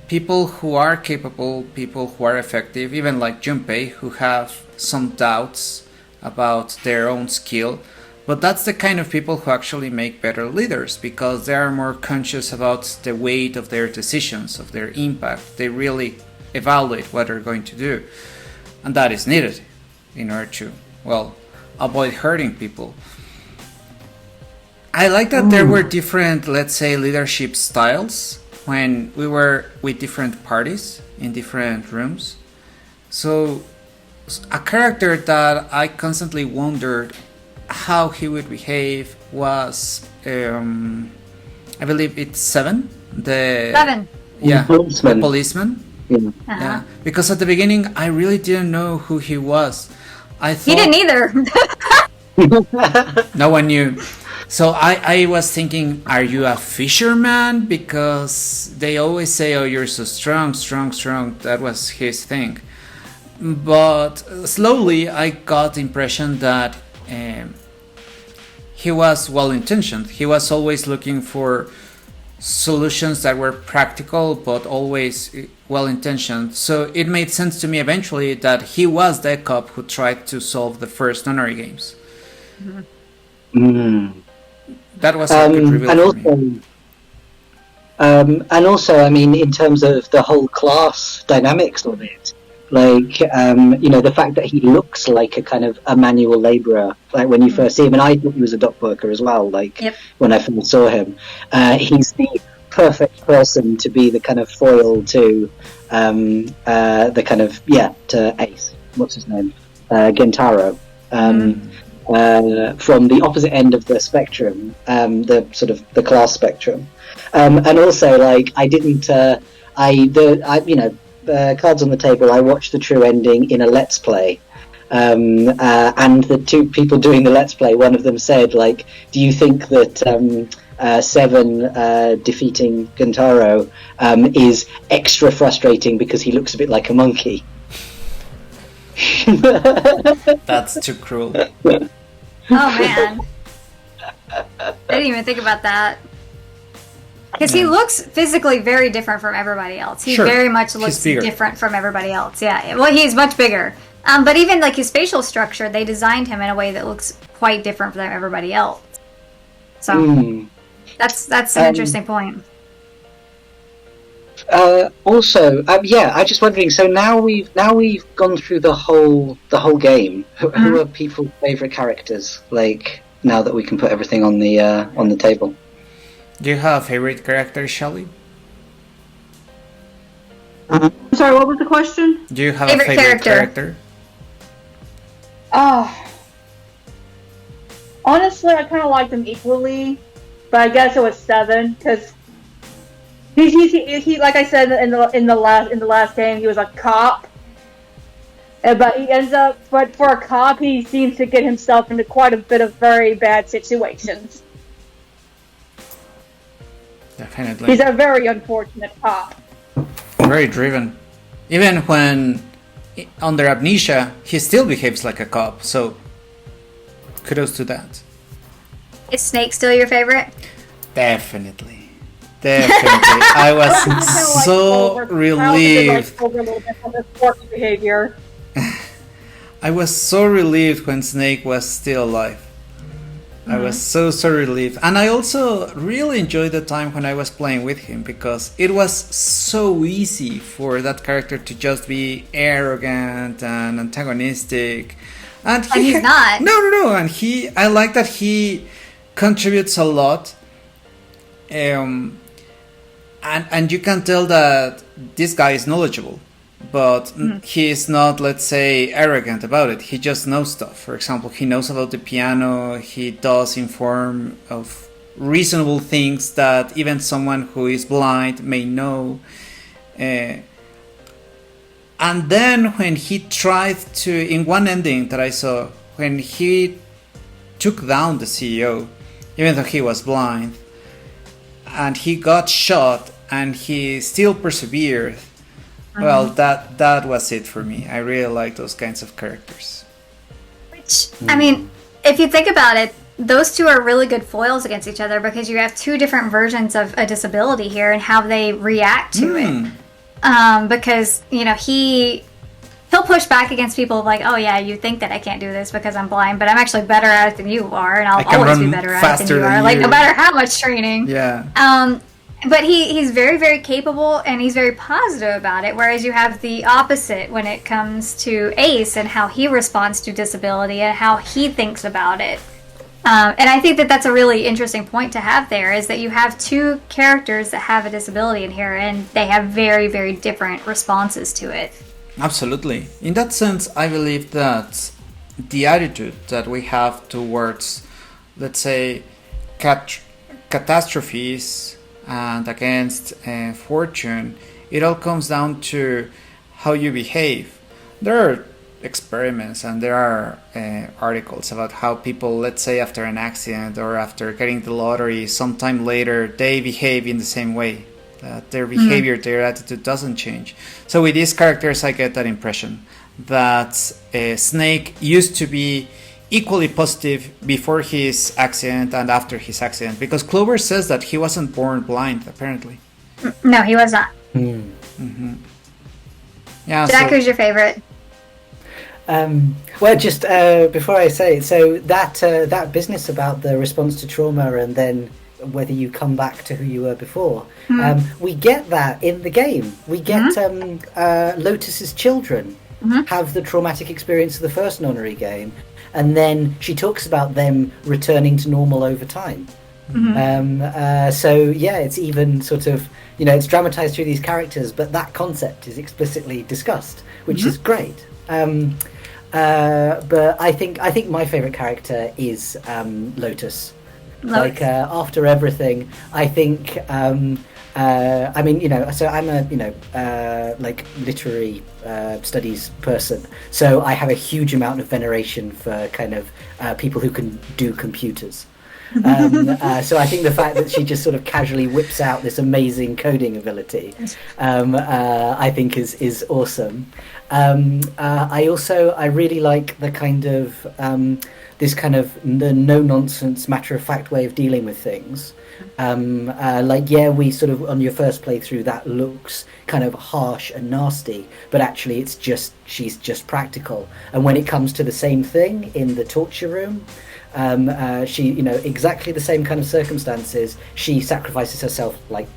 People who are capable, people who are effective, even like Junpei, who have some doubts about their own skill. But that's the kind of people who actually make better leaders, because they are more conscious about the weight of their decisions, of their impact. They really evaluate what they're going to do. And that is needed in order to, avoid hurting people. I like that there were different, let's say, leadership styles when we were with different parties in different rooms. So a character that I constantly wondered how he would behave was, I believe it's Seven, The 7. yeah, Policeman. the policeman. Yeah. Uh-huh. Yeah, because at the beginning I really didn't know who he was. I thought He didn't either. no one knew. So I was thinking, are you a fisherman? Because they always say, oh, you're so strong, strong, strong. That was his thing. But slowly I got the impression that he was well-intentioned. He was always looking for solutions that were practical but always well-intentioned. So it made sense to me eventually that he was the cop who tried to solve the first nunnery games. That was a good reveal for me. And also, I mean, in terms of the whole class dynamics of it, like, the fact that he looks like a kind of a manual labourer, like when you first see him, and I thought he was a dock worker as well, like, when I first saw him. He's the perfect person to be the kind of foil to, to Ace. What's his name? Gentaro. From the opposite end of the spectrum, the sort of the class spectrum, and also like I didn't, cards on the table. I watched the true ending in a Let's Play, and the two people doing the Let's Play, one of them said, like, "Do you think that Seven defeating Gentaro is extra frustrating because he looks a bit like a monkey?" That's too cruel. Oh man, I didn't even think about that. Because he looks physically very different from everybody else. He very much looks different from everybody else. Yeah, well, he's much bigger. But even like his facial structure, they designed him in a way that looks quite different from everybody else. So that's an interesting point. Also, I'm just wondering. So now we've gone through the whole game. Who are people's favorite characters? Like, now that we can put everything on the table. Do you have a favorite character, Shelley? Sorry, what was the question? Do you have a favorite character? Honestly, I kind of like them equally, but I guess it was 7 because he like I said in the last game, he was a cop, but he ends up. But for a cop, he seems to get himself into quite a bit of very bad situations. Definitely. He's a very unfortunate cop. Very driven. Even when under amnesia, he still behaves like a cop. So, kudos to that. Is Snake still your favorite? Definitely. I was so relieved. I was so relieved when Snake was still alive. I was so relieved. And I also really enjoyed the time when I was playing with him, because it was so easy for that character to just be arrogant and antagonistic. And he's not. No. And I like that he contributes a lot. And you can tell that this guy is knowledgeable, but he is not, let's say, arrogant about it. He just knows stuff. For example, he knows about the piano. He does inform of reasonable things that even someone who is blind may know. And then when he tried to, in one ending that I saw, when he took down the CEO, even though he was blind, and he got shot and he still persevered. Well, that was it for me. I really like those kinds of characters. Which, I mean, if you think about it, those two are really good foils against each other, because you have two different versions of a disability here and how they react to it. Because, he'll push back against people like, oh yeah, you think that I can't do this because I'm blind, but I'm actually better at it than you are, and I'll always be better at it than you are. Like, no matter how much training. Yeah. But he's very, very capable, and he's very positive about it, whereas you have the opposite when it comes to Ace and how he responds to disability and how he thinks about it. And I think that that's a really interesting point to have there, is that you have two characters that have a disability in here, and they have very, very different responses to it. Absolutely. In that sense, I believe that the attitude that we have towards, let's say, catastrophes and against fortune, it all comes down to how you behave. There are experiments and there are articles about how people, let's say after an accident or after getting the lottery, sometime later they behave in the same way. That their behavior, their attitude doesn't change. So with these characters, I get that impression that Snake used to be equally positive before his accident and after his accident, because Clover says that he wasn't born blind, apparently. No, he was not. Yeah. Jack, who's your favorite? Well, just before I say it, so that business about the response to trauma and then whether you come back to who you were before, we get that in the game. We get Lotus's children have the traumatic experience of the first nonary game, and then she talks about them returning to normal over time. So yeah, it's even sort of, it's dramatized through these characters, but that concept is explicitly discussed, which is great. But I think my favorite character is Lotus. Like after everything, I think I mean, so I'm a like literary studies person, so I have a huge amount of veneration for kind of people who can do computers. So I think the fact that she just sort of casually whips out this amazing coding ability, I think is awesome. I really like the kind of this kind of the no nonsense, matter of fact way of dealing with things. We sort of on your first playthrough that looks kind of harsh and nasty, but actually she's just practical. And when it comes to the same thing in the torture room, she exactly the same kind of circumstances, she sacrifices herself like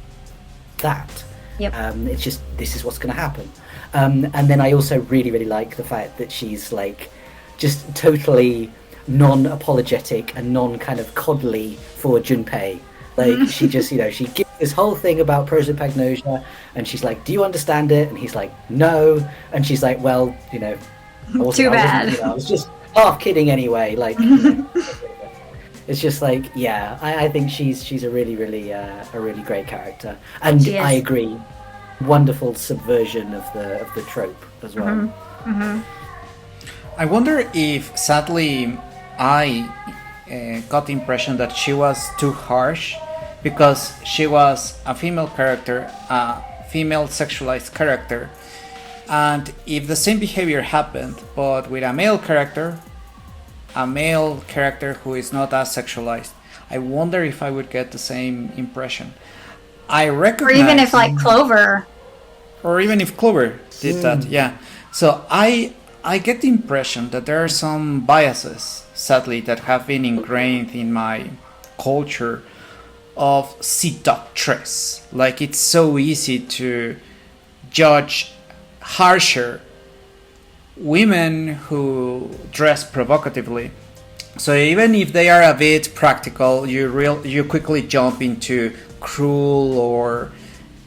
that. It's just, this is what's going to happen. And then I also really like the fact that she's like just totally non-apologetic and non-kind of coddly for Junpei. Like she just, she gives this whole thing about prosopagnosia, and she's like, "Do you understand it?" And he's like, "No." And she's like, "Well, too bad. I was just half kidding anyway." Like, it's just like, yeah, I think she's a really great character, and I agree, wonderful subversion of the trope as well. I wonder if, sadly, I got the impression that she was too harsh because she was a female character, a female sexualized character, and if the same behavior happened but with a male character who is not as sexualized, I wonder if I would get the same impression. I recognize, or even if like Clover, did that, yeah. So I get the impression that there are some biases, sadly, that have been ingrained in my culture of seductress. Like, it's so easy to judge harsher women who dress provocatively. So even if they are a bit practical, you quickly jump into cruel or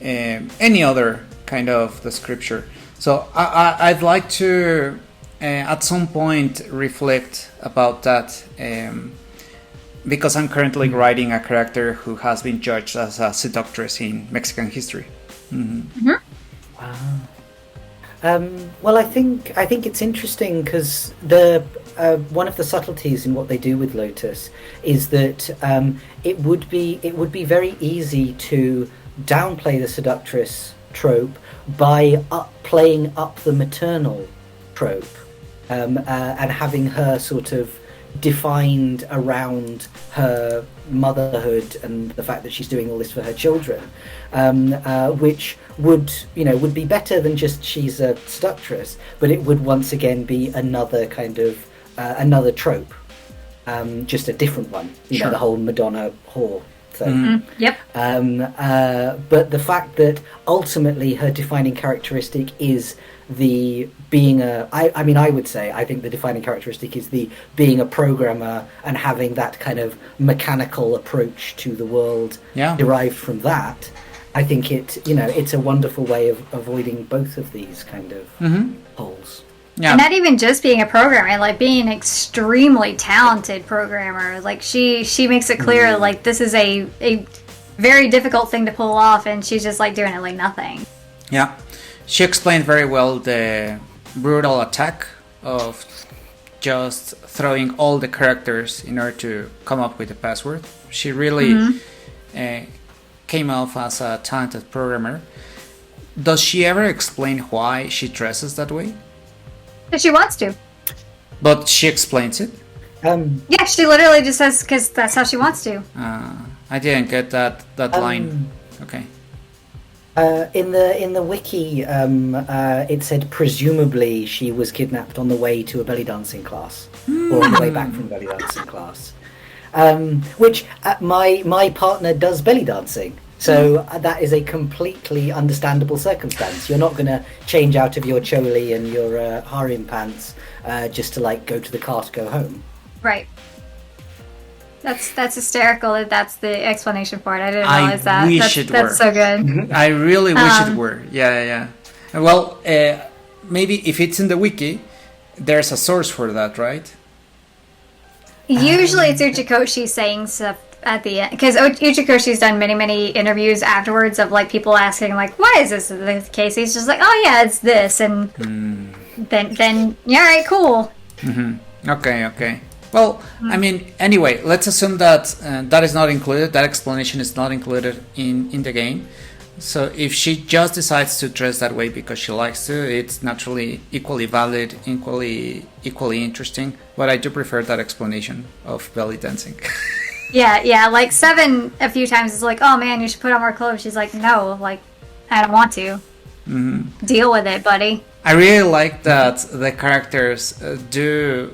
any other kind of description. So I'd like to at some point reflect about that, because I'm currently writing a character who has been judged as a seductress in Mexican history. Wow. Well, I think it's interesting because the one of the subtleties in what they do with Lotus is that it would be very easy to downplay the seductress trope by playing up the maternal trope, and having her sort of defined around her motherhood and the fact that she's doing all this for her children, which would be better than just she's a seductress, but it would once again be another kind of another trope, just a different one. The whole Madonna whore thing. But the fact that ultimately her defining characteristic is the being I would say I think the defining characteristic is the being a programmer and having that kind of mechanical approach to the world derived from that. I think it's a wonderful way of avoiding both of these kind of holes. Yeah. And not even just being a programmer, like being an extremely talented programmer. Like she makes it clear, like this is a very difficult thing to pull off, and she's just like doing it like nothing. Yeah, she explained very well the brutal attack of just throwing all the characters in order to come up with a password. She really came off as a talented programmer. Does she ever explain why she dresses that way? If she wants to. But she explains it? Yeah, she literally just says because that's how she wants to. I didn't get that line. Okay. In the wiki, it said presumably she was kidnapped on the way to a belly dancing class, or on the way back from belly dancing class. Which my partner does belly dancing, so that is a completely understandable circumstance. You're not going to change out of your choli and your harem pants just to like go to the car to go home. Right. That's hysterical that that's the explanation for it. I didn't realize that. That's so good. I really wish it were. Yeah. Well, maybe if it's in the wiki, there's a source for that, right? Usually it's Uchikoshi saying stuff at the end, because Uchikoshi's done many interviews afterwards of like people asking like, why is this the case? He's just like, oh yeah, it's this, and then yeah, all right, cool. Okay. Well, I mean, anyway, let's assume that that is not included. That explanation is not included in the game. So if she just decides to dress that way because she likes to, it's naturally equally valid, equally interesting. But I do prefer that explanation of belly dancing. Yeah. Like Seven a few times is like, oh man, you should put on more clothes. She's like, no, like I don't want to. Deal with it, buddy. I really like that the characters do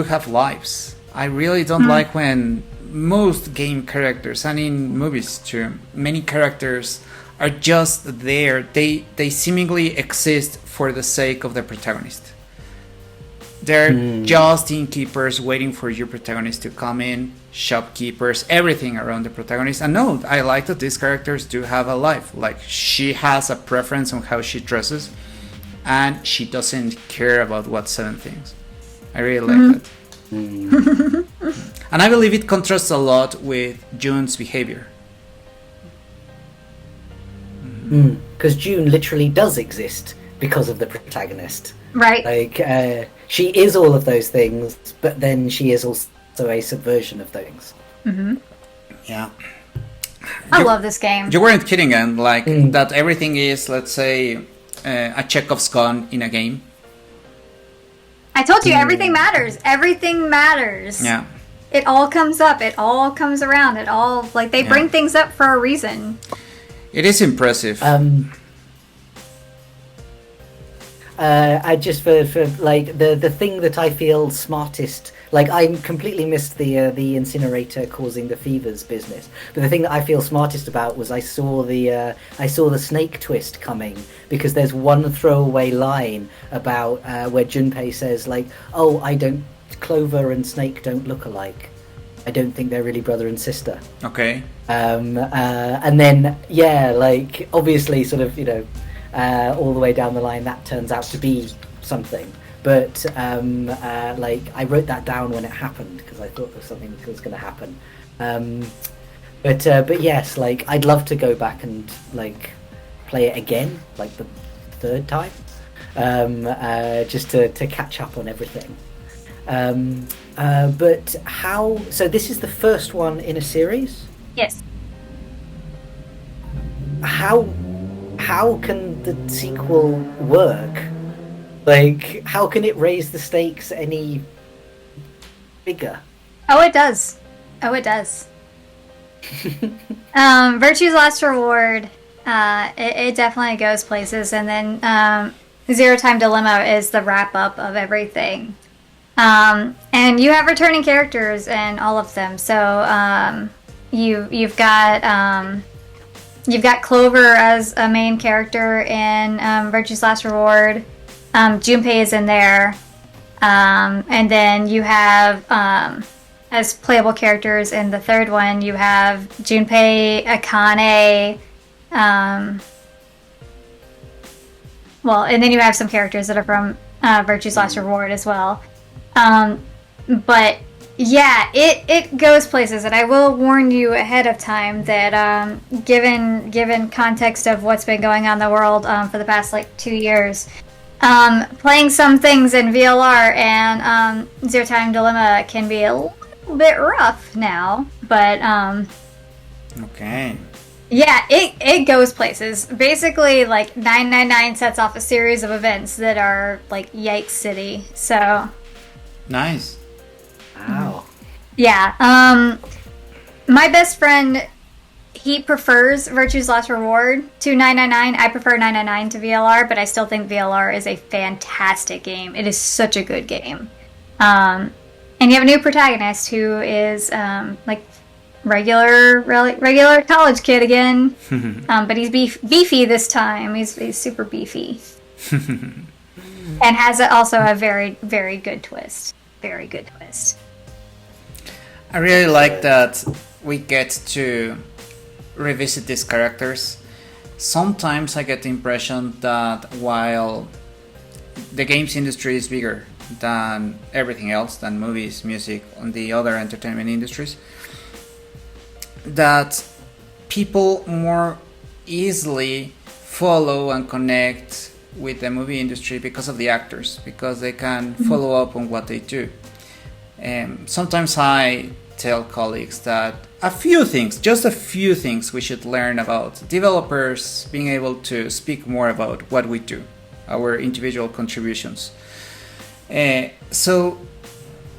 have lives. I really don't like when most game characters, and in movies too, many characters are just there. They seemingly exist for the sake of the protagonist. They're just innkeepers waiting for your protagonist to come in, shopkeepers, everything around the protagonist. And no, I like that these characters do have a life. Like, she has a preference on how she dresses, and she doesn't care about what Seven thinks. I really like that. And I believe it contrasts a lot with June's behavior. Because June literally does exist because of the protagonist. Right. Like, she is all of those things, but then she is also a subversion of things. Yeah. I love this game. You weren't kidding, and like that everything is, let's say, a Chekhov's gun in a game. I told you, everything matters. Everything matters. Yeah. It all comes up. It all comes around. It all, like, they bring things up for a reason. It is impressive. I just for like the thing that I feel smartest, like I completely missed the incinerator causing the fevers business, but the thing that I feel smartest about was I saw the snake twist coming, because there's one throwaway line about where Junpei says like, oh, Clover and Snake don't look alike. I don't think they're really brother and sister. Okay. And then like obviously sort of, you know, all the way down the line that turns out to be something. But like I wrote that down when it happened because I thought there was something that was going to happen. But yes, like I'd love to go back and like play it again, like the third time, just to catch up on everything. But how? So this is the first one in a series? Yes. How can the sequel work? Like, how can it raise the stakes any bigger? Oh, it does. Virtue's Last Reward, it definitely goes places, and then Zero Time Dilemma is the wrap-up of everything. And you have returning characters in all of them, so you've got Clover as a main character in Virtue's Last Reward. Junpei is in there, and then you have as playable characters in the third one, you have Junpei, Akane, well, and then you have some characters that are from Virtue's Last Reward as well. But Yeah, it goes places, and I will warn you ahead of time that given context of what's been going on in the world for the past like 2 years, playing some things in VLR and Zero Time Dilemma can be a little bit rough now, but Okay. yeah, it goes places. Basically, like 999 sets off a series of events that are like Yikes City. So Nice. Wow. yeah, my best friend, he prefers Virtue's Last Reward to 999. I prefer 999 to VLR, but I still think VLR is a fantastic game. It is such a good game. And you have a new protagonist who is like regular college kid again, but he's beefy this time. He's super beefy, and has also a very, very good twist. Very good twist. I really like that we get to revisit these characters. Sometimes I get the impression that while the games industry is bigger than everything else, than movies, music, and the other entertainment industries, that people more easily follow and connect with the movie industry because of the actors, because they can follow up on what they do. Sometimes I tell colleagues that just a few things we should learn about developers being able to speak more about what we do, our individual contributions. So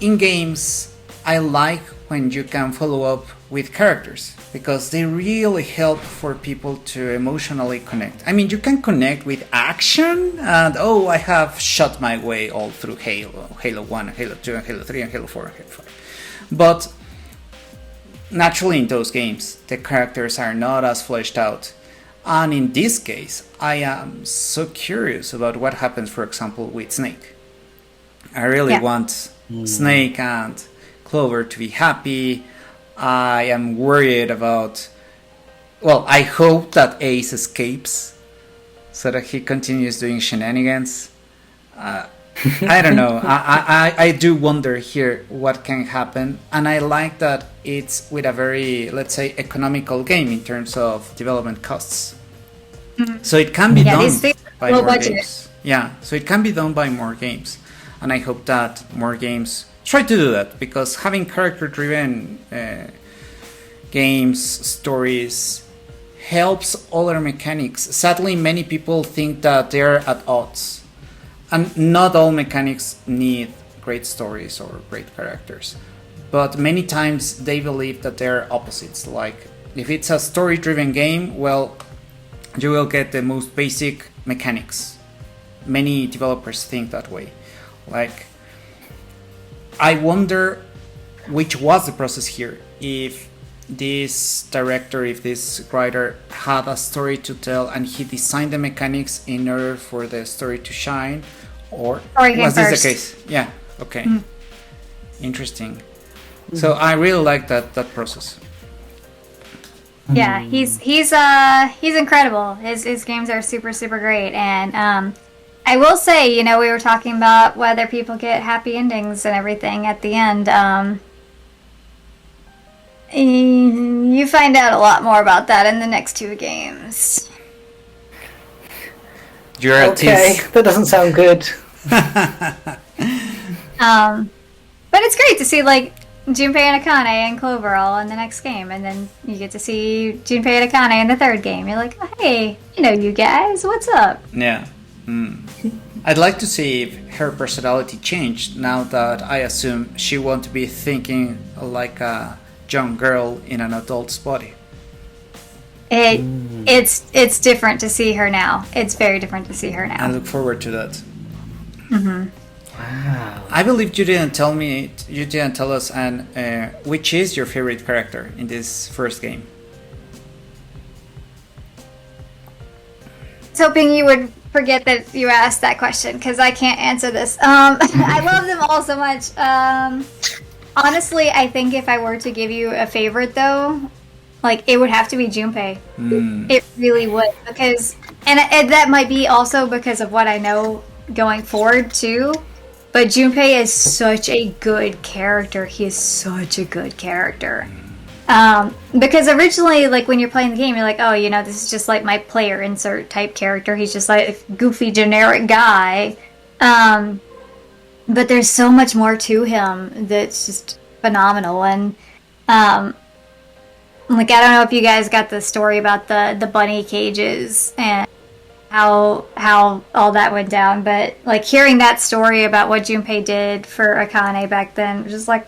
in games, I like when you can follow up with characters, because they really help for people to emotionally connect. I mean, you can connect with action, and I have shot my way all through Halo 1, Halo 2, and Halo 3, and Halo 4, and Halo 5. But naturally in those games, the characters are not as fleshed out. And in this case, I am so curious about what happens, for example, with Snake. I really want Snake and Clover to be happy. I am worried about... Well, I hope that Ace escapes so that he continues doing shenanigans. I don't know. I do wonder here what can happen. And I like that it's with a very, let's say, economical game in terms of development costs. So it can be done by more games. Yeah, so it can be done by more games. And I hope that more games try to do that, because having character-driven games, stories, helps other mechanics. Sadly, many people think that they're at odds. And not all mechanics need great stories or great characters. But many times they believe that they're opposites. Like, if it's a story-driven game, well, you will get the most basic mechanics. Many developers think that way. Like, I wonder which was the process here. If this director, if this writer had a story to tell and he designed the mechanics in order for the story to shine, or was this the case? Yeah, okay. Interesting. So I really like that process. Yeah, he's incredible. His games are super, super great. And I will say, we were talking about whether people get happy endings and everything at the end. You find out a lot more about that in the next 2 games. Okay, that doesn't sound good. But it's great to see, like, Junpei and Akane and Clover all in the next game, and then you get to see Junpei and Akane in the 3rd game. You're like, oh, hey, you guys, what's up? Yeah. I'd like to see if her personality changed now that I assume she won't be thinking like a young girl in an adult's body. It's different to see her now. It's very different to see her now. I look forward to that. Wow. I believe you didn't tell us, and which is your favorite character in this first game? I was hoping you would forget that you asked that question, because I can't answer this. I love them all so much. Honestly, I think if I were to give you a favorite, though, like, it would have to be Junpei. It really would, because, and that might be also because of what I know going forward too. But Junpei is such a good character. He is such a good character. Because originally, like, when you're playing the game, you're like, oh, you know, this is just like my player insert type character. He's just like a goofy, generic guy. But there's so much more to him that's just phenomenal. And, like, I don't know if you guys got the story about the bunny cages and how all that went down, but, like, hearing that story about what Junpei did for Akane back then was just, like,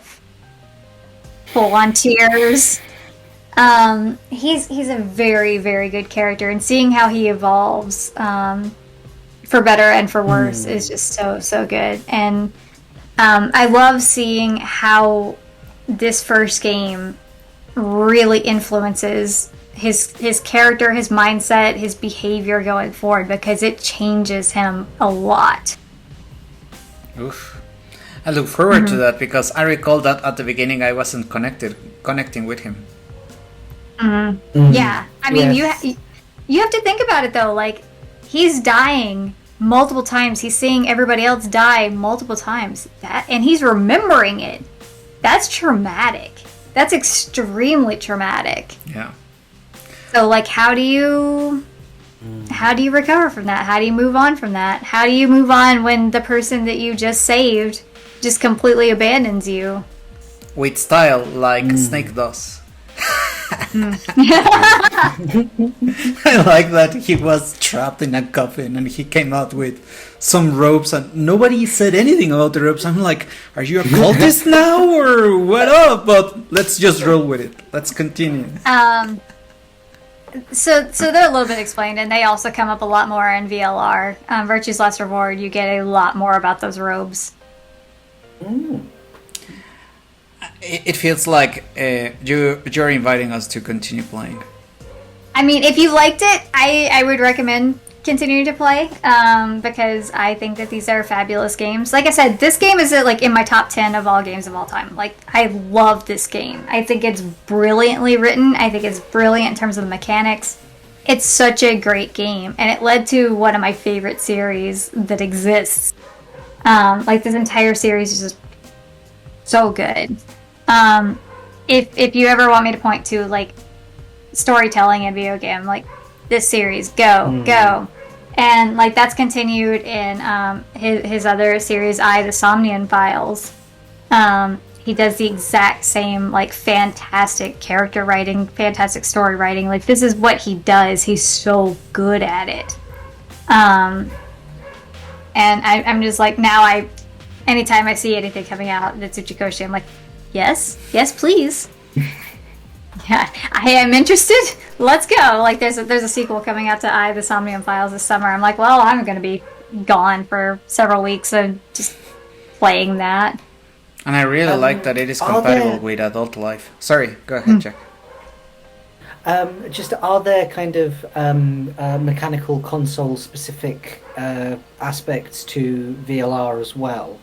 full on tears. He's a very, very good character, and seeing how he evolves, for better and for worse, is just so good. And I love seeing how this first game really influences his character, his mindset, his behavior going forward, because it changes him a lot. Oof. I look forward to that, because I recall that at the beginning I wasn't connecting with him. Yeah, I mean, Yes. you have to think about it though. Like, he's dying multiple times. He's seeing everybody else die multiple times. And he's remembering it. That's traumatic. That's extremely traumatic. Yeah. So, like, how do you recover from that? How do you move on from that? How do you move on when the person that you just saved just completely abandons you? With style, like Snake does. I like that he was trapped in a coffin and he came out with some ropes and nobody said anything about the ropes. I'm like, are you a cultist now or what up? But let's just roll with it. Let's continue. So they're a little bit explained, and they also come up a lot more in VLR. Virtue's Last Reward, you get a lot more about those robes. It feels like you're inviting us to continue playing. I mean, if you liked it, I would recommend continuing to play, because I think that these are fabulous games. Like I said, this game is like in my top 10 of all games of all time. Like, I love this game. I think it's brilliantly written. I think it's brilliant in terms of the mechanics. It's such a great game, and it led to one of my favorite series that exists. Like, this entire series is just so good. If you ever want me to point to, like, storytelling in video game, like, this series, go. And, like, that's continued in his other series, the Somnian Files. He does the exact same, like, fantastic character writing, fantastic story writing. Like, this is what he does. He's so good at it. And I'm just like, now anytime I see anything coming out that's Uchikoshi, I'm like, yes, please. Yeah, I am interested. Let's go. Like, there's a sequel coming out to the Somnium Files this summer. I'm like, well, I'm going to be gone for several weeks of just playing that. And I really like that it is compatible with adult life. Sorry, go ahead, Jack. Just, are there kind of mechanical console specific aspects to VLR as well?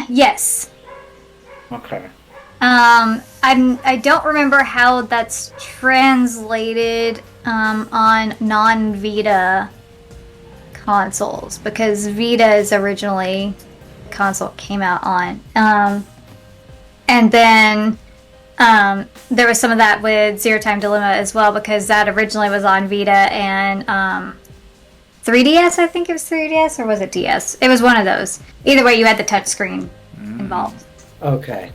Yes. Okay. I don't remember how that's translated on non-Vita consoles, because Vita is originally the console it came out on. And then there was some of that with Zero Time Dilemma as well, because that originally was on Vita and 3DS, I think it was 3DS, or was it DS? It was one of those. Either way, you had the touch screen involved. Okay.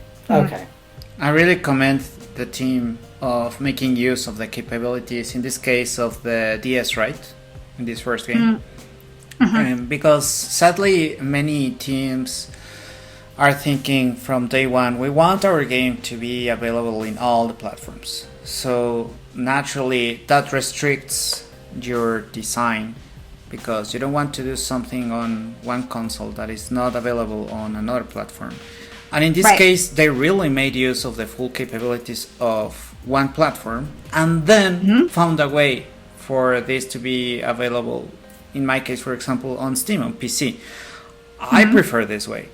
I really commend the team of making use of the capabilities, in this case of the DS, right? In this first game. Because sadly, many teams are thinking from day one, we want our game to be available in all the platforms. So naturally, that restricts your design, because you don't want to do something on one console that is not available on another platform. And in this case, they really made use of the full capabilities of one platform, and then found a way for this to be available, in my case, for example, on Steam, on PC. I prefer this way.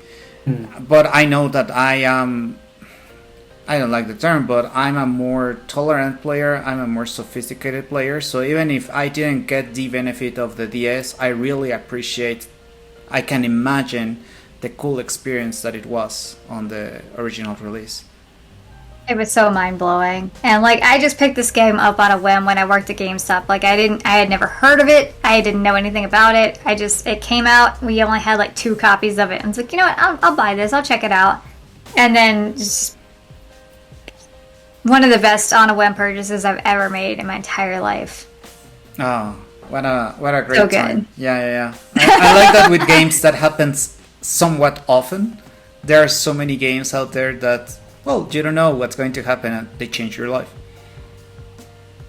But I know that I don't like the term, but I'm a more tolerant player, I'm a more sophisticated player, so even if I didn't get the benefit of the DS, I really appreciate, I can imagine the cool experience that it was on the original release. It was so mind-blowing. And like I just picked this game up on a whim when I worked at GameStop. Like I had never heard of it. I didn't know anything about it. It came out, we only had like 2 copies of it. And I was like, you know what, I'll buy this, I'll check it out. And then just one of the best on a whim purchases I've ever made in my entire life. Oh, what a great So good. time. Yeah. I like that with games that happens somewhat often. There are so many games out there that, well, you don't know what's going to happen and they change your life.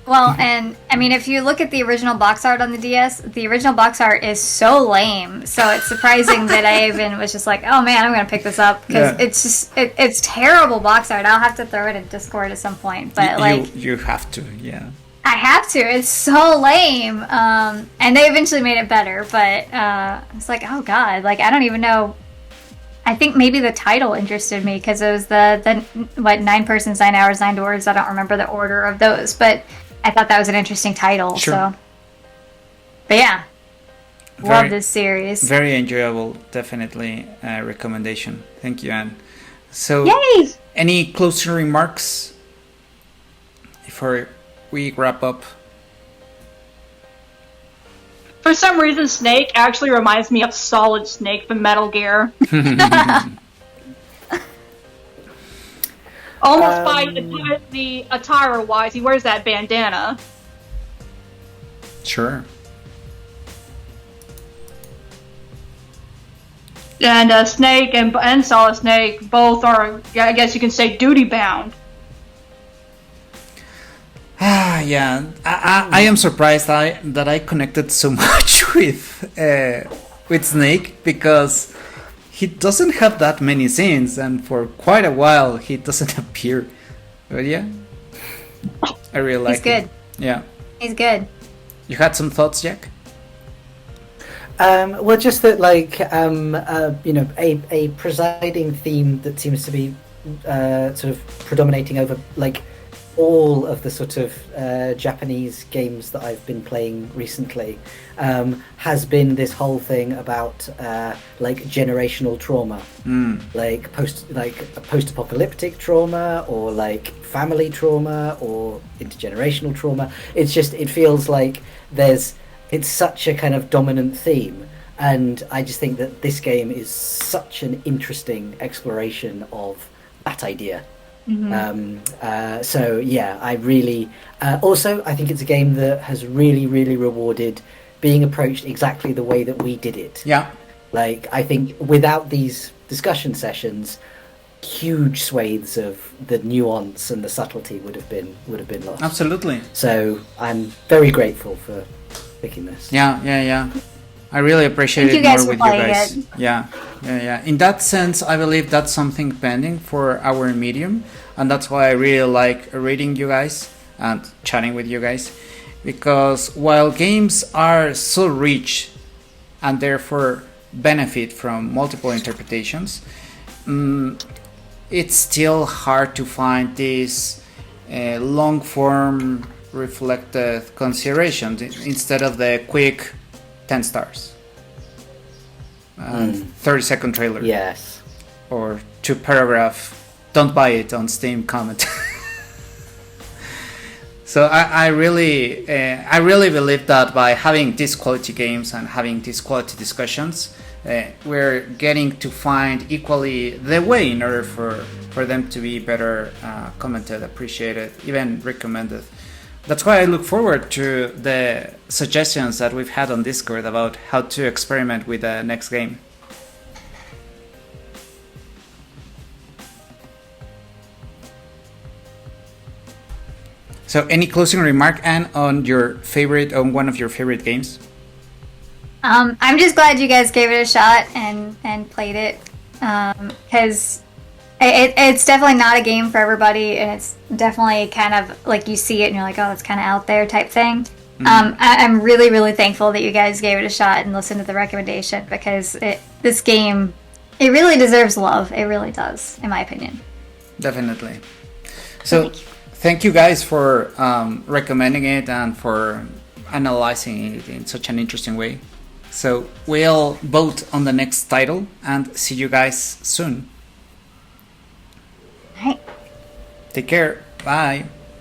Well, and I mean, if you look at the original box art on the DS, the original box art is so lame. So it's surprising that I even was just like, oh man, I'm going to pick this up. Because it's just, it's terrible box art. I'll have to throw it in Discord at some point. But you have to, yeah. I have to. It's so lame. And they eventually made it better. But it's like, oh god, like I don't even know. I think maybe the title interested me because it was the 9 persons, 9 hours, 9 doors. I don't remember the order of those, but I thought that was an interesting title. Sure. So, but yeah, love this series. Very enjoyable, definitely a recommendation. Thank you, Anne. So, Yay! any closing remarks before we wrap up? For some reason, Snake actually reminds me of Solid Snake from Metal Gear. Almost by the attire-wise, he wears that bandana. Sure. And Snake and Solid Snake both are, I guess you can say, duty-bound. Yeah, I am surprised that I connected so much with Snake because he doesn't have that many scenes, and for quite a while he doesn't appear. But yeah, I really like him. He's good. Yeah, He's good. you had some thoughts, Jack? Well, just that, like, a presiding theme that seems to be sort of predominating over, like, all of the sort of Japanese games that I've been playing recently has been this whole thing about like generational trauma, like post-apocalyptic trauma, or like family trauma, or intergenerational trauma. It feels like it's such a kind of dominant theme, and I just think that this game is such an interesting exploration of that idea. So yeah, I really also I think it's a game that has really rewarded being approached exactly the way that we did it. Yeah, like I think without these discussion sessions, huge swathes of the nuance and the subtlety would have been lost. absolutely. So I'm very grateful for picking this. Yeah. I really appreciate Thank it you guys more for with you playing guys. it. Yeah. In that sense, I believe that's something pending for our medium, and that's why I really like reading you guys and chatting with you guys, because while games are so rich and therefore benefit from multiple interpretations, it's still hard to find this long form reflected considerations instead of the quick 10 stars 30-second trailer, Yes. or 2 paragraph don't buy it on Steam comment. So I really believe that by having these quality games and having these quality discussions, we're getting to find equally the way in order for them to be better commented, appreciated, even recommended. That's why I look forward to the suggestions that we've had on Discord about how to experiment with the next game. So, any closing remark, Anne, on one of your favorite games? I'm just glad you guys gave it a shot and played it, because it's definitely not a game for everybody, and it's definitely kind of like you see it and you're like, oh, it's kind of out there type thing. I'm really thankful that you guys gave it a shot and listened to the recommendation, because this game, it really deserves love. It really does, in my opinion. Definitely. So thank you guys for recommending it and for analyzing it in such an interesting way. So we'll vote on the next title and see you guys soon. Right. Take care. Bye.